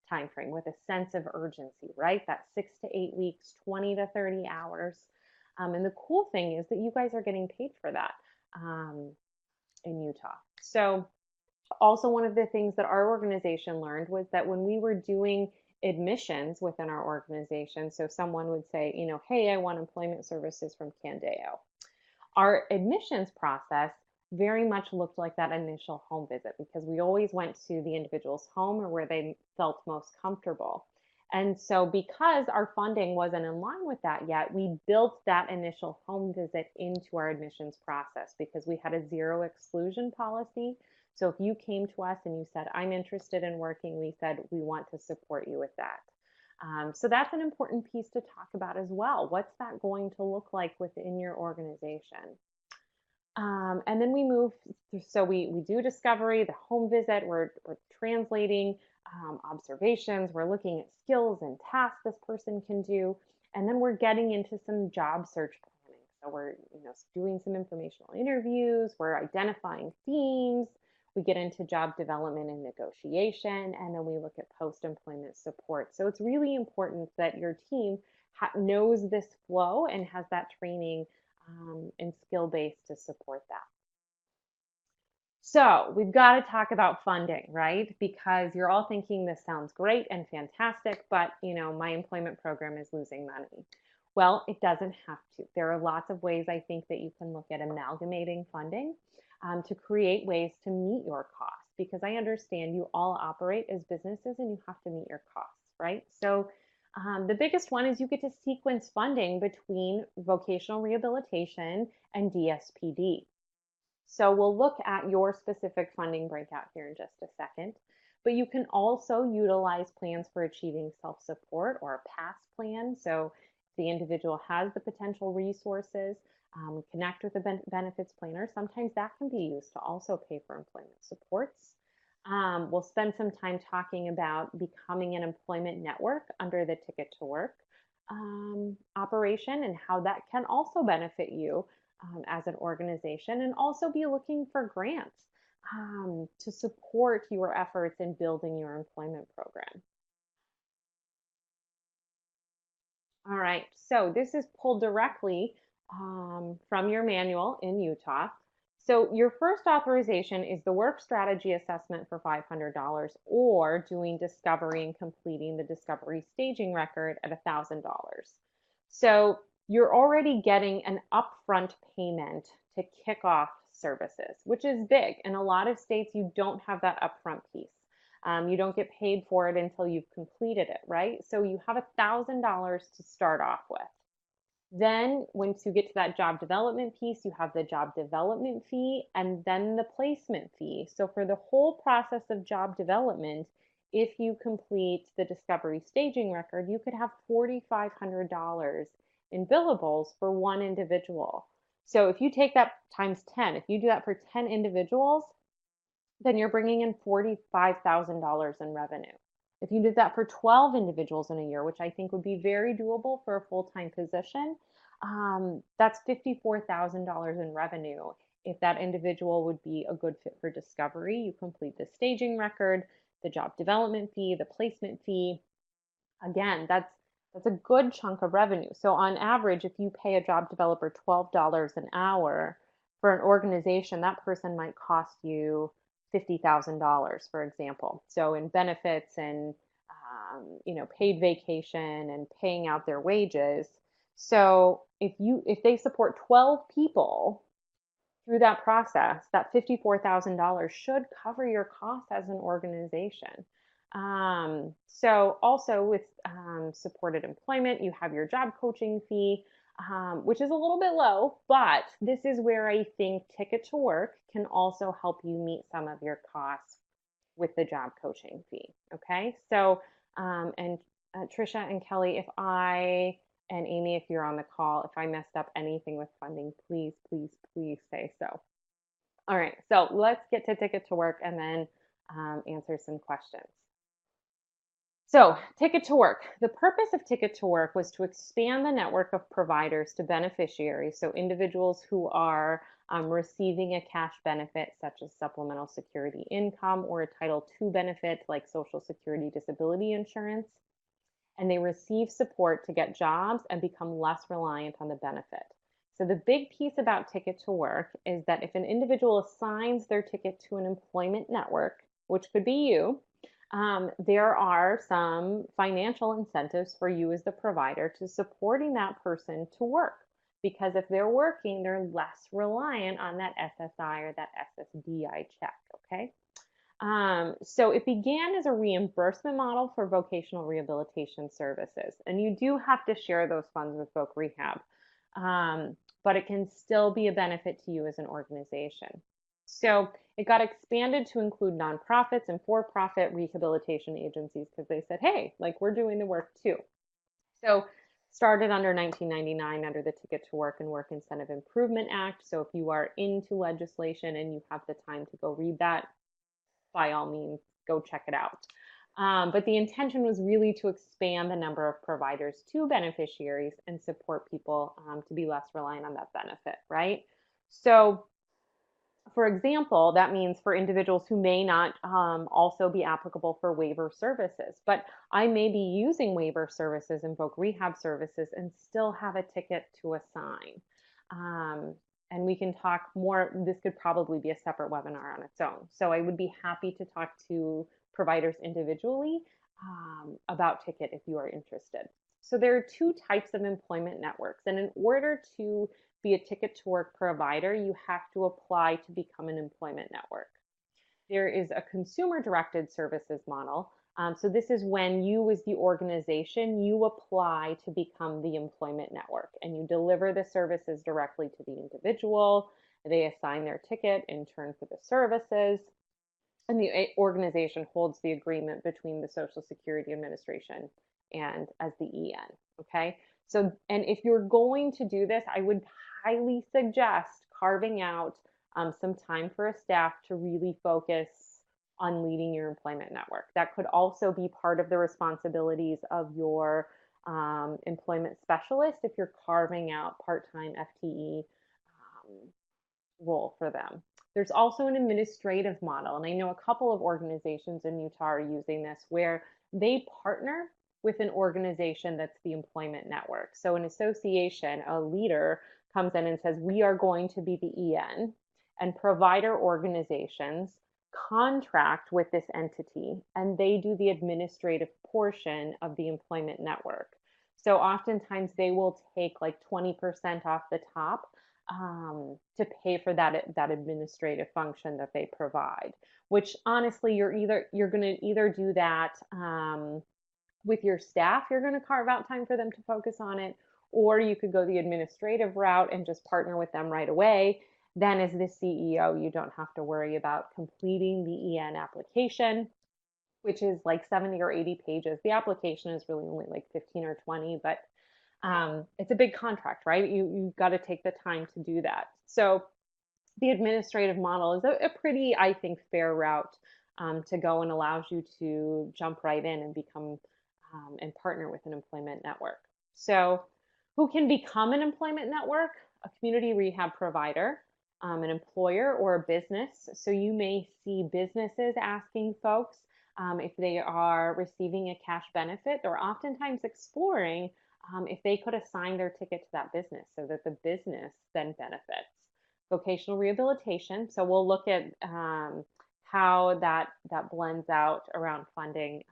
time frame with a sense of urgency, right? That 6 to 8 weeks, 20 to 30 hours. And the cool thing is that you guys are getting paid for that in Utah. So also one of the things that our organization learned was that when we were doing admissions within our organization, so someone would say, hey, I want employment services from Candeo. Our admissions process very much looked like that initial home visit because we always went to the individual's home or where they felt most comfortable. And so because our funding wasn't in line with that yet, we built that initial home visit into our admissions process because we had a zero exclusion policy. So if you came to us and you said, I'm interested in working, we said, we want to support you with that. So that's an important piece to talk about as well. What's that going to look like within your organization? And then we move, so we do discovery, the home visit, we're translating observations, we're looking at skills and tasks this person can do, and then we're getting into some job search planning. So we're doing some informational interviews, we're identifying themes, we get into job development and negotiation, and then we look at post-employment support. So it's really important that your team knows this flow and has that training and skill base to support that. So we've got to talk about funding, right? Because you're all thinking this sounds great and fantastic, but my employment program is losing money. Well, it doesn't have to. There are lots of ways I think that you can look at amalgamating funding to create ways to meet your costs, because I understand you all operate as businesses and you have to meet your costs, right? So the biggest one is you get to sequence funding between vocational rehabilitation and DSPD. So we'll look at your specific funding breakout here in just a second, but you can also utilize plans for achieving self-support or a PASS plan. So if the individual has the potential resources, connect with a benefits planner. Sometimes that can be used to also pay for employment supports. We'll spend some time talking about becoming an employment network under the Ticket to Work operation and how that can also benefit you as an organization, and also be looking for grants to support your efforts in building your employment program. All right, so this is pulled directly from your manual in Utah. So your first authorization is the work strategy assessment for $500 or doing discovery and completing the discovery staging record at $1,000. So you're already getting an upfront payment to kick off services, which is big. In a lot of states, you don't have that upfront piece. You don't get paid for it until you've completed it, right? So you have $1,000 to start off with. Then once you get to that job development piece, you have the job development fee and then the placement fee. So for the whole process of job development, if you complete the discovery staging record, you could have $4,500 in billables for one individual. So if you take that times 10, if you do that for 10 individuals, then you're bringing in $45,000 in revenue. If you did that for 12 individuals in a year, which I think would be very doable for a full-time position, that's $54,000 in revenue. If that individual would be a good fit for discovery, you complete the staging record, the job development fee, the placement fee. Again, that's a good chunk of revenue. So on average, if you pay a job developer $12 an hour for an organization, that person might cost you $50,000, for example. So in benefits and paid vacation and paying out their wages. So if they support 12 people through that process, that $54,000 should cover your costs as an organization. So also with supported employment, you have your job coaching fee, which is a little bit low, but this is where I think Ticket to Work can also help you meet some of your costs with the job coaching fee. Okay, so and Trisha and Kelly, and Amy, if you're on the call, if I messed up anything with funding, please, please, please say so. All right, so let's get to Ticket to Work and then answer some questions. So Ticket to Work. The purpose of Ticket to Work was to expand the network of providers to beneficiaries, so individuals who are receiving a cash benefit such as supplemental security income or a Title II benefit like Social Security disability insurance, and they receive support to get jobs and become less reliant on the benefit. So the big piece about Ticket to Work is that if an individual assigns their ticket to an employment network, which could be you, there are some financial incentives for you as the provider to supporting that person to work. Because if they're working, they're less reliant on that SSI or that SSDI check, okay? So it began as a reimbursement model for vocational rehabilitation services, and you do have to share those funds with Voc Rehab, but it can still be a benefit to you as an organization. So it got expanded to include nonprofits and for-profit rehabilitation agencies because they said, hey, like we're doing the work too. So started under 1999 under the Ticket to Work and Work Incentive Improvement Act. So if you are into legislation and you have the time to go read that, by all means, go check it out. But the intention was really to expand the number of providers to beneficiaries and support people to be less reliant on that benefit, right? So for example, that means for individuals who may not also be applicable for waiver services, but I may be using waiver services and Voc Rehab services and still have a ticket to assign. And we can talk more, this could probably be a separate webinar on its own. So I would be happy to talk to providers individually about Ticket if you are interested. So there are two types of employment networks, and in order to be a Ticket to Work provider, you have to apply to become an employment network. There is a consumer-directed services model. So this is when you as the organization, you apply to become the employment network and you deliver the services directly to the individual. They assign their ticket in turn for the services, and the organization holds the agreement between the Social Security Administration and as the EN, okay? So, and if you're going to do this, I would highly suggest carving out some time for a staff to really focus on leading your employment network. That could also be part of the responsibilities of your employment specialist if you're carving out part-time FTE role for them. There's also an administrative model, and I know a couple of organizations in Utah are using this where they partner with an organization that's the employment network. So an association, a leader comes in and says, we are going to be the EN, and provider organizations contract with this entity and they do the administrative portion of the employment network. So oftentimes they will take like 20% off the top to pay for that administrative function that they provide, which honestly you're going to either do that with your staff, you're going to carve out time for them to focus on it, or you could go the administrative route and just partner with them right away. Then as the CEO, you don't have to worry about completing the EN application, which is like 70 or 80 pages. The application is really only like 15 or 20, but it's a big contract, right? You've got to take the time to do that. So the administrative model is a pretty, I think, fair route to go and allows you to jump right in and become and partner with an employment network. So who can become an employment network? A community rehab provider, an employer, or a business. So you may see businesses asking folks if they are receiving a cash benefit. They're oftentimes exploring if they could assign their ticket to that business so that the business then benefits. Vocational rehabilitation. So we'll look at how that blends out around funding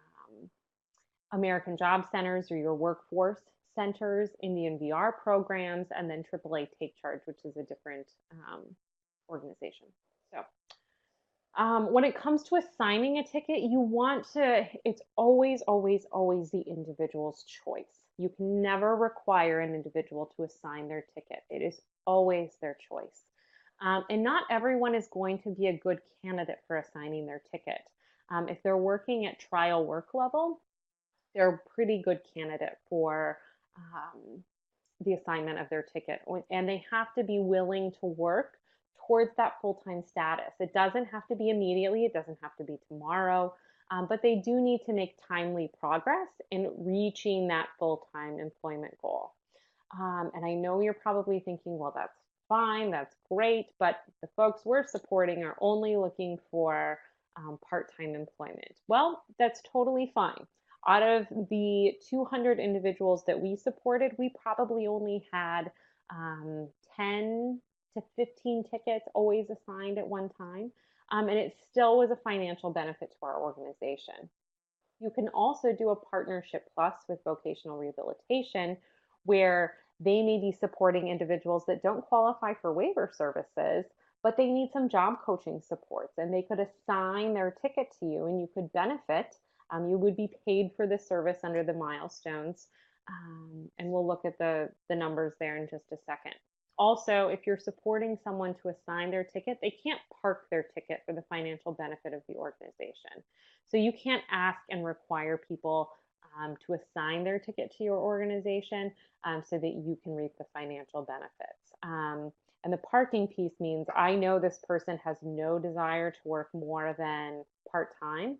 American Job Centers or your workforce centers, Indian VR programs, and then AAA Take Charge, which is a different organization. So when it comes to assigning a ticket, you want to, it's always, always, always the individual's choice. You can never require an individual to assign their ticket. It is always their choice. And not everyone is going to be a good candidate for assigning their ticket. If they're working at trial work level, they're a pretty good candidate for the assignment of their ticket. And they have to be willing to work towards that full-time status. It doesn't have to be immediately, it doesn't have to be tomorrow, but they do need to make timely progress in reaching that full-time employment goal. And I know you're probably thinking, well, that's fine, that's great, but the folks we're supporting are only looking for part-time employment. Well, that's totally fine. Out of the 200 individuals that we supported, we probably only had 10 to 15 tickets always assigned at one time. And it still was a financial benefit to our organization. You can also do a partnership plus with vocational rehabilitation where they may be supporting individuals that don't qualify for waiver services, but they need some job coaching supports, and they could assign their ticket to you and you could benefit. You would be paid for the service under the milestones. And we'll look at the numbers there in just a second. Also, if you're supporting someone to assign their ticket, they can't park their ticket for the financial benefit of the organization. So you can't ask and require people to assign their ticket to your organization so that you can reap the financial benefits. And the parking piece means I know this person has no desire to work more than part-time,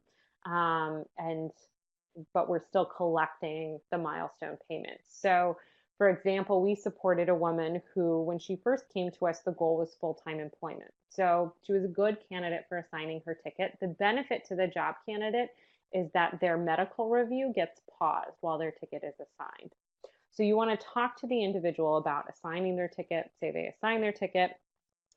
but we're still collecting the milestone payments. So for example, we supported a woman who, when she first came to us, the goal was full-time employment. So she was a good candidate for assigning her ticket. The benefit to the job candidate is that their medical review gets paused while their ticket is assigned. So you want to talk to the individual about assigning their ticket. Say they assign their ticket,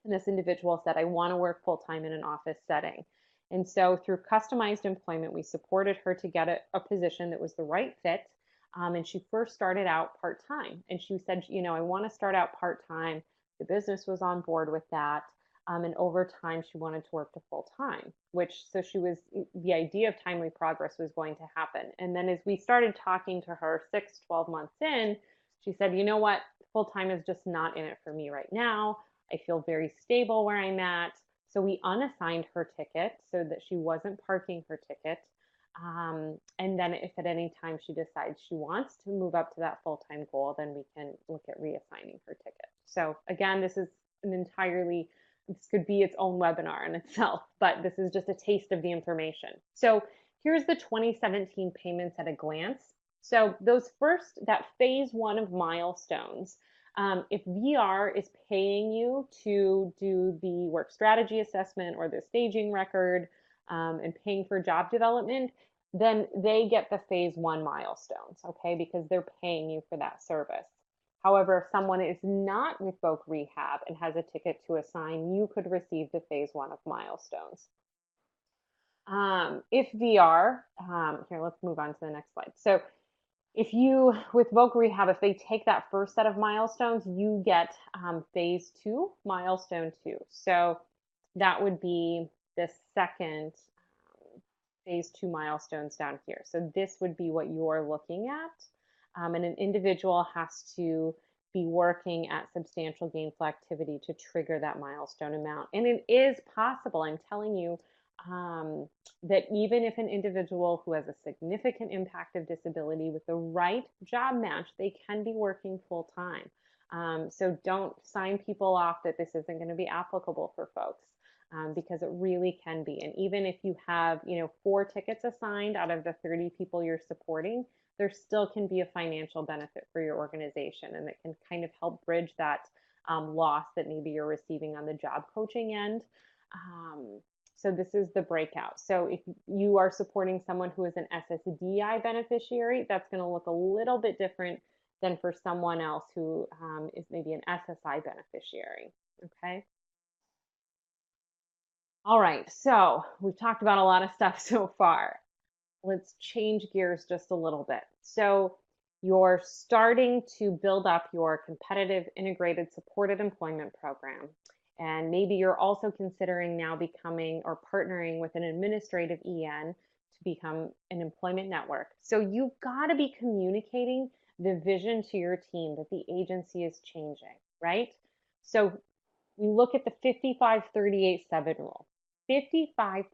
and this individual said, I want to work full-time in an office setting. And so through customized employment, we supported her to get a position that was the right fit. And she first started out part-time. And she said, I want to start out part-time. The business was on board with that. And over time, she wanted to work to full-time, the idea of timely progress was going to happen. And then as we started talking to her 12 months in, she said, you know what, full-time is just not in it for me right now. I feel very stable where I'm at. So we unassigned her ticket so that she wasn't parking her ticket. And then if at any time she decides she wants to move up to that full-time goal, then we can look at reassigning her ticket. So again, this could be its own webinar in itself, but this is just a taste of the information. So here's the 2017 payments at a glance. So that phase one of milestones, if VR is paying you to do the work strategy assessment or the staging record and paying for job development, then they get the phase one milestones, okay, because they're paying you for that service. However, if someone is not with Voc Rehab and has a ticket to assign, you could receive the phase one of milestones. If VR, here, let's move on to the next slide. So with Voc Rehab, if they take that first set of milestones, you get phase two, milestone two. So that would be the second phase two milestones down here. So this would be what you're looking at. And an individual has to be working at substantial gainful activity to trigger that milestone amount. And it is possible, I'm telling you, that even if an individual who has a significant impact of disability with the right job match, they can be working full time. So don't sign people off that this isn't going to be applicable for folks. Because it really can be. And even if you have, 4 tickets assigned out of the 30 people you're supporting, there still can be a financial benefit for your organization, and it can kind of help bridge that loss that maybe you're receiving on the job coaching end. So this is the breakout. So if you are supporting someone who is an SSDI beneficiary, that's going to look a little bit different than for someone else who is maybe an SSI beneficiary, okay? All right, so we've talked about a lot of stuff so far. Let's change gears just a little bit. So you're starting to build up your competitive integrated supported employment program. And maybe you're also considering now becoming or partnering with an administrative EN to become an employment network. So you've got to be communicating the vision to your team that the agency is changing, right? So we look at the 55-38-7 rule. 55%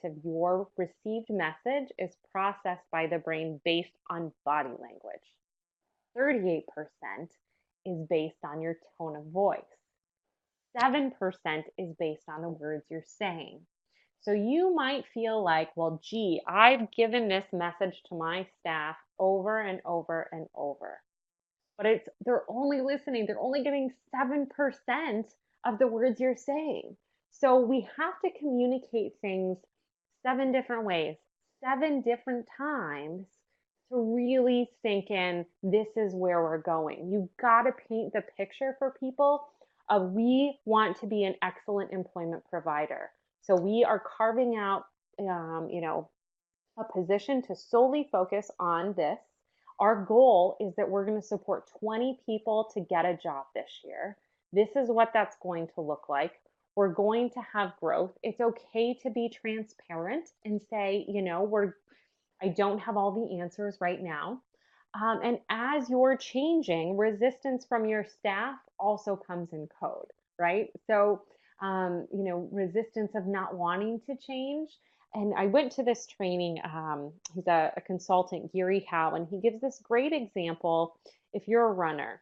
of your received message is processed by the brain based on body language. 38% is based on your tone of voice. 7% is based on the words you're saying. So you might feel like, well, gee, I've given this message to my staff over and over and over. but they're only listening. They're only getting 7% of the words you're saying. So we have to communicate things 7 different ways, 7 different times to really sink in, this is where we're going. You've got to paint the picture for people of, we want to be an excellent employment provider. So we are carving out, you know, a position to solely focus on this. Our goal is that we're going to support 20 people to get a job this year. This is what that's going to look like. We're going to have growth. It's okay to be transparent and say, you know, I don't have all the answers right now. And as you're changing, resistance from your staff also comes in code, right? So, you know, resistance of not wanting to change. And I went to this training. He's a consultant, Gary Howe, and he gives this great example. If you're a runner,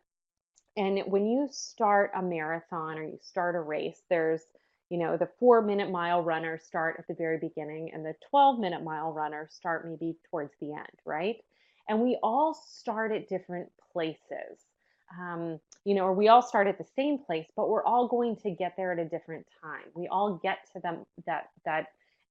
and when you start a marathon or you start a race, there's, you know, the 4 minute mile runners start at the very beginning and the 12-minute mile runners start maybe towards the end, right? And we all start at different places. You know, or we all start at the same place, but we're all going to get there at a different time. We all get to them that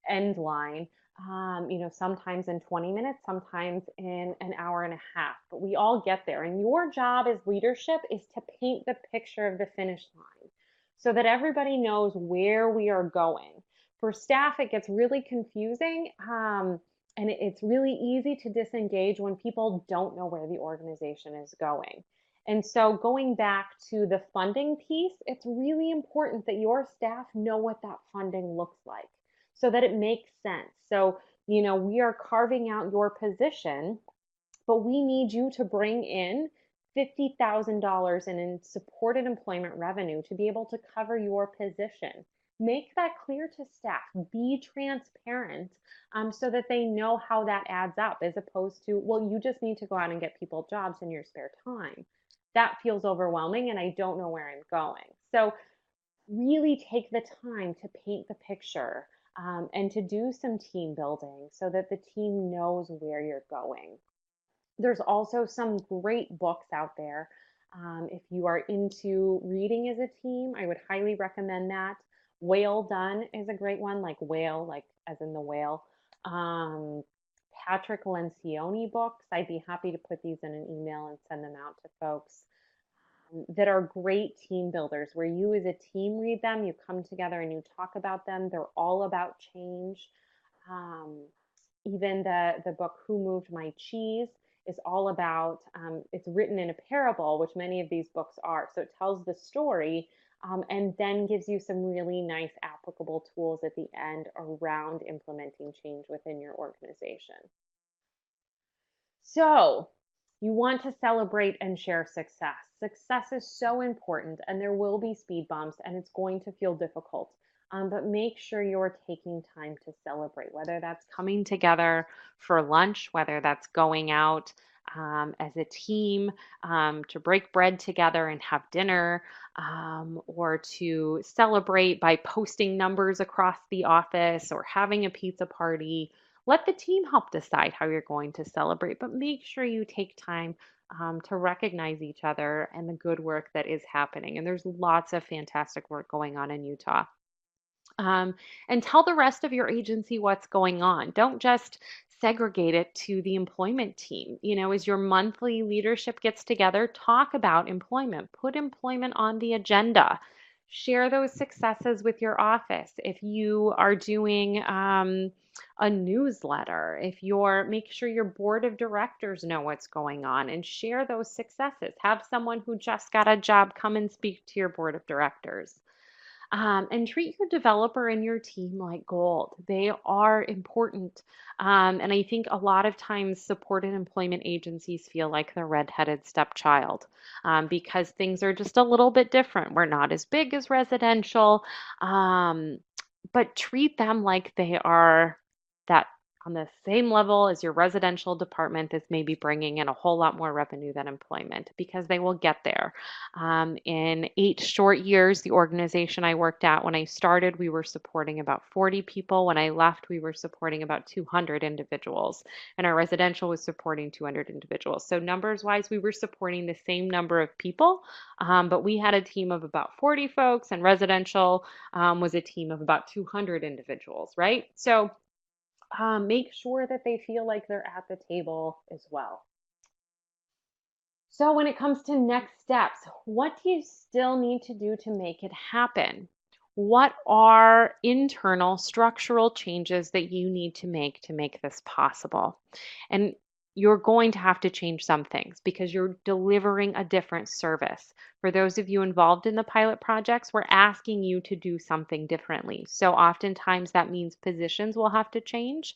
end line, you know, sometimes in 20 minutes, sometimes in an hour and a half, but we all get there. And your job as leadership is to paint the picture of the finish line so that everybody knows where we are going. For staff, it gets really confusing. And it's really easy to disengage when people don't know where the organization is going. And so going back to the funding piece, it's really important that your staff know what that funding looks like so that it makes sense. So, you know, we are carving out your position, but we need you to bring in $50,000 in supported employment revenue to be able to cover your position. Make that clear to staff. Be transparent, so that they know how that adds up, as opposed to, well, you just need to go out and get people jobs in your spare time. That feels overwhelming and I don't know where I'm going. So really take the time to paint the picture, and to do some team building so that the team knows where you're going. There's also some great books out there. If you are into reading as a team, I would highly recommend that. Whale Done is a great one, like whale, like as in the whale. Um, Patrick Lencioni books. I'd be happy to put these in an email and send them out to folks, that are great team builders, where you as a team read them, you come together and you talk about them. They're all about change. Um, Even the book Who Moved My Cheese is all about, it's written in a parable, which many of these books are. So it tells the story, and then gives you some really nice applicable tools at the end around implementing change within your organization. So you want to celebrate and share success. Success is so important, and there will be speed bumps, and it's going to feel difficult. But make sure you're taking time to celebrate, whether that's coming together for lunch, whether that's going out, as a team, to break bread together and have dinner, or to celebrate by posting numbers across the office or having a pizza party. Let the team help decide how you're going to celebrate, but make sure you take time, to recognize each other and the good work that is happening. And there's lots of fantastic work going on in Utah. Um, and tell the rest of your agency what's going on. Don't just segregate it to the employment team. You know, as your monthly leadership gets together, talk about employment, put employment on the agenda. Share those successes with your office. If you are doing, a newsletter, if you're, make sure your board of directors know what's going on and share those successes. Have someone who just got a job come and speak to your board of directors. And treat your developer and your team like gold. They are important. And I think a lot of times supported employment agencies feel like the redheaded stepchild, because things are just a little bit different. We're not as big as residential, but treat them like they are that on the same level as your residential department that's maybe bringing in a whole lot more revenue than employment, because they will get there. In 8 short years, the organization I worked at, when I started, we were supporting about 40 people. When I left, we were supporting about 200 individuals, and our residential was supporting 200 individuals. So numbers wise, we were supporting the same number of people, but we had a team of about 40 folks, and residential was a team of about 200 individuals, right? So make sure that they feel like they're at the table as well. So when it comes to next steps, what do you still need to do to make it happen? What are internal structural changes that you need to make this possible? And you're going to have to change some things because you're delivering a different service. For those of you involved in the pilot projects, we're asking you to do something differently. So oftentimes that means positions will have to change.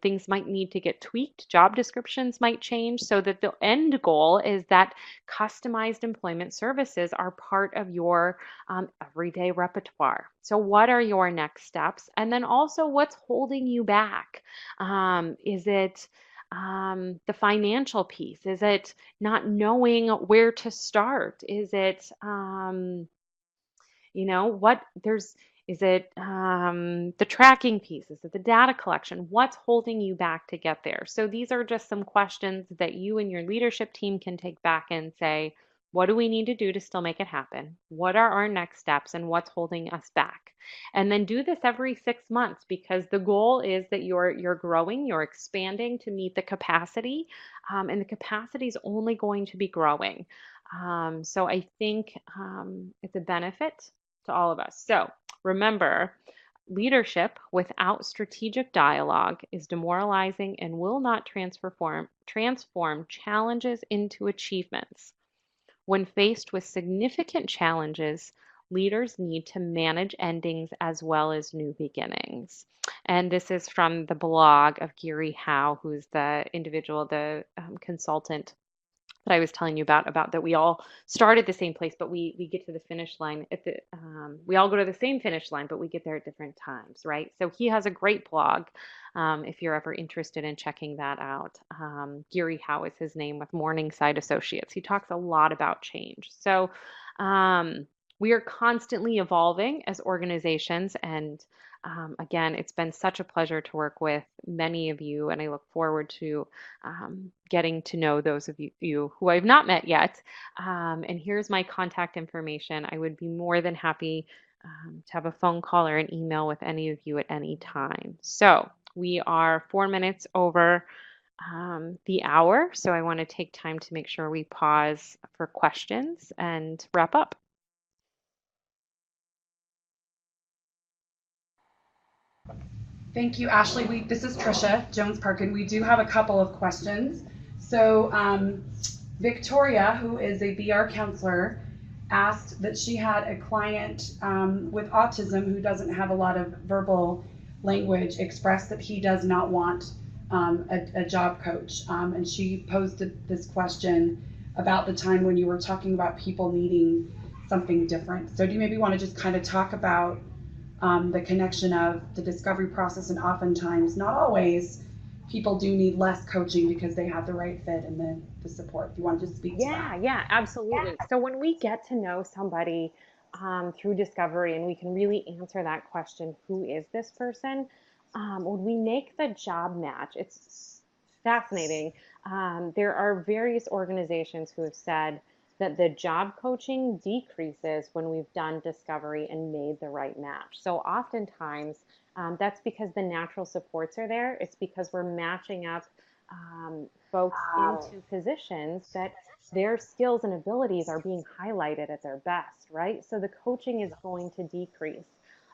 Things might need to get tweaked. Job descriptions might change so that the end goal is that customized employment services are part of your everyday repertoire. So, what are your next steps? And then also, what's holding you back? Is it the financial piece? Is it not knowing where to start? Is it, what there's, is it the tracking piece? Is it the data collection? What's holding you back to get there? So these are just some questions that you and your leadership team can take back and say, what do we need to do to still make it happen? What are our next steps and what's holding us back? And then do this every 6 months, because the goal is that you're growing, you're expanding to meet the capacity, and the capacity is only going to be growing. So I think it's a benefit to all of us. So remember, leadership without strategic dialogue is demoralizing and will not transform challenges into achievements. When faced with significant challenges, leaders need to manage endings as well as new beginnings. And this is from the blog of Gary Howe, who's the individual, the consultant that I was telling you about that we all start at the same place, but we get to the finish line at the we all go to the same finish line, but we get there at different times, right? So he has a great blog. If you're ever interested in checking that out. Gary Howe is his name, with Morningside Associates. He talks a lot about change. So we are constantly evolving as organizations, and again, it's been such a pleasure to work with many of you, and I look forward to getting to know those of you who I've not met yet. And here's my contact information. I would be more than happy to have a phone call or an email with any of you at any time. So we are 4 minutes over the hour, so I want to take time to make sure we pause for questions and wrap up. Thank you, Ashley. This is Trisha Jones-Parkin. We do have a couple of questions. So Victoria, who is a VR counselor, asked that she had a client with autism who doesn't have a lot of verbal language express that he does not want a job coach. And she posed this question about the time when you were talking about people needing something different. So do you maybe want to just kind of talk about the connection of the discovery process, and oftentimes, not always, people do need less coaching because they have the right fit and the support. If you want to just speak to that. Yeah, absolutely. So when we get to know somebody through discovery, and we can really answer that question, who is this person? When we make the job match, it's fascinating. There are various organizations who have said that the job coaching decreases when we've done discovery and made the right match. So oftentimes, that's because the natural supports are there. It's because we're matching up folks into positions that their skills and abilities are being highlighted at their best, right? So the coaching is going to decrease.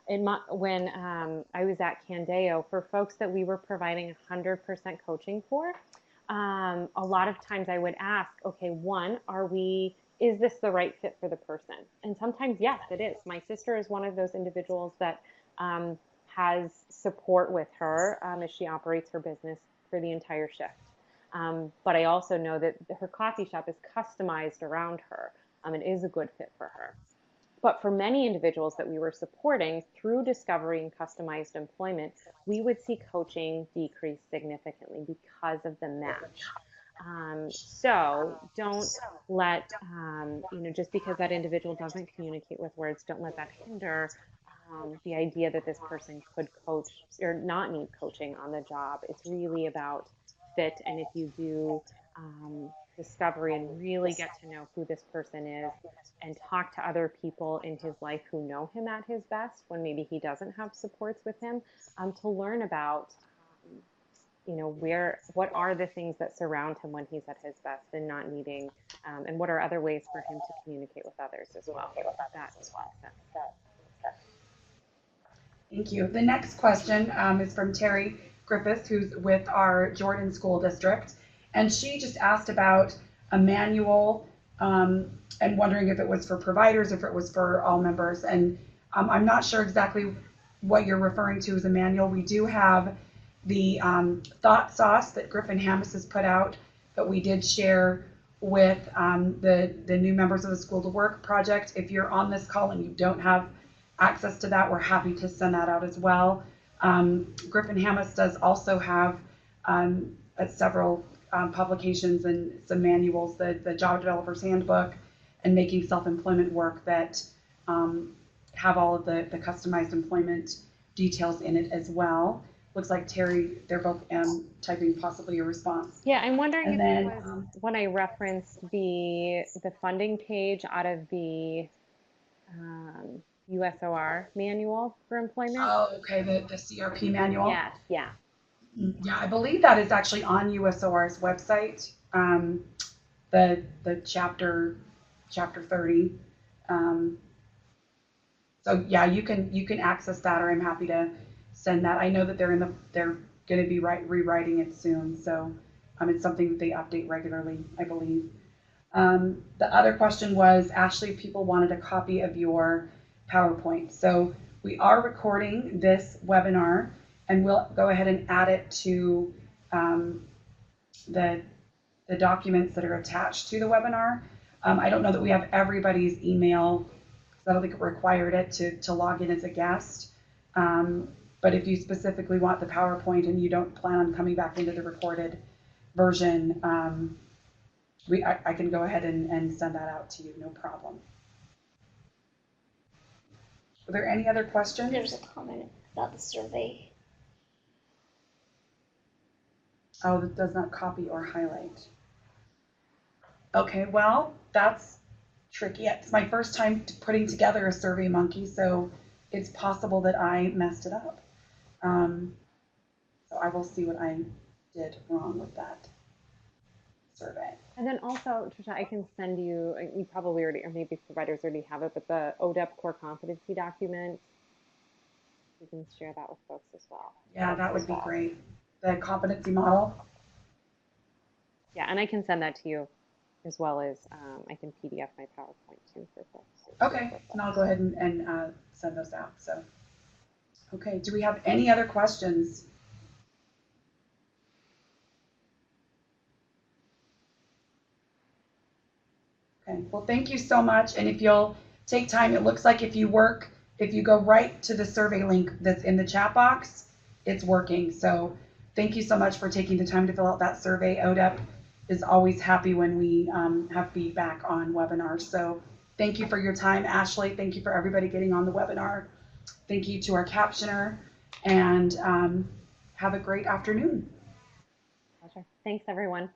When I was at Candeo, for folks that we were providing 100% coaching for, a lot of times I would ask, okay, one, is this the right fit for the person? And sometimes, yes, it is. My sister is one of those individuals that has support with her as she operates her business for the entire shift. But I also know that her coffee shop is customized around her. It is a good fit for her. But for many individuals that we were supporting through discovery and customized employment, we would see coaching decrease significantly because of the match. So don't let, just because that individual doesn't communicate with words, don't let that hinder the idea that this person could coach or not need coaching on the job. It's really about fit. And if you do discovery and really get to know who this person is and talk to other people in his life who know him at his best when maybe he doesn't have supports with him, to learn about what are the things that surround him when he's at his best and not needing, and what are other ways for him to communicate with others as well. That makes sense. Thank you. The next question is from Terry Griffiths, who's with our Jordan School District. And she just asked about a manual and wondering if it was for providers, if it was for all members. And I'm not sure exactly what you're referring to as a manual. We do have the thought sauce that Griffin Hammis has put out that we did share with the new members of the School to Work project. If you're on this call and you don't have access to that, we're happy to send that out as well. Griffin Hammis does also have several publications and some manuals, the Job Developers Handbook and Making Self-Employment Work, that have all of the customized employment details in it as well. Looks like Terry, they're both typing possibly a response. Yeah, I'm wondering if it was when I referenced the funding page out of the USOR manual for employment. Oh, okay, the CRP manual. Yes, yeah. Yeah, I believe that is actually on USOR's website. The chapter 30. So yeah, you can access that, or I'm happy to send that. I know that they're going to be rewriting it soon, so it's something that they update regularly, I believe. The other question was, Ashley, people wanted a copy of your PowerPoint. So we are recording this webinar, and we'll go ahead and add it to the documents that are attached to the webinar. I don't know that we have everybody's email, because I don't think it required it to log in as a guest. But if you specifically want the PowerPoint and you don't plan on coming back into the recorded version, I can go ahead and send that out to you, no problem. Are there any other questions? There's a comment about the survey. Oh, that does not copy or highlight. Okay, well, that's tricky. It's my first time putting together a Survey Monkey, so it's possible that I messed it up. So I will see what I did wrong with that survey. And then also, Trisha, I can send you probably already, or maybe providers already have it, but the ODEP core competency document, you can share that with folks as well. Yeah, that would be great. The competency model. Yeah, and I can send that to you, as well as I can PDF my PowerPoint too for folks. Okay, and I'll go ahead and send those out. So, okay, do we have any other questions? Okay, well, thank you so much. And if you'll take time, it looks like if you go right to the survey link that's in the chat box, it's working. So thank you so much for taking the time to fill out that survey. ODEP is always happy when we have feedback on webinars. So thank you for your time, Ashley. Thank you for everybody getting on the webinar. Thank you to our captioner, and have a great afternoon. Pleasure. Thanks, everyone.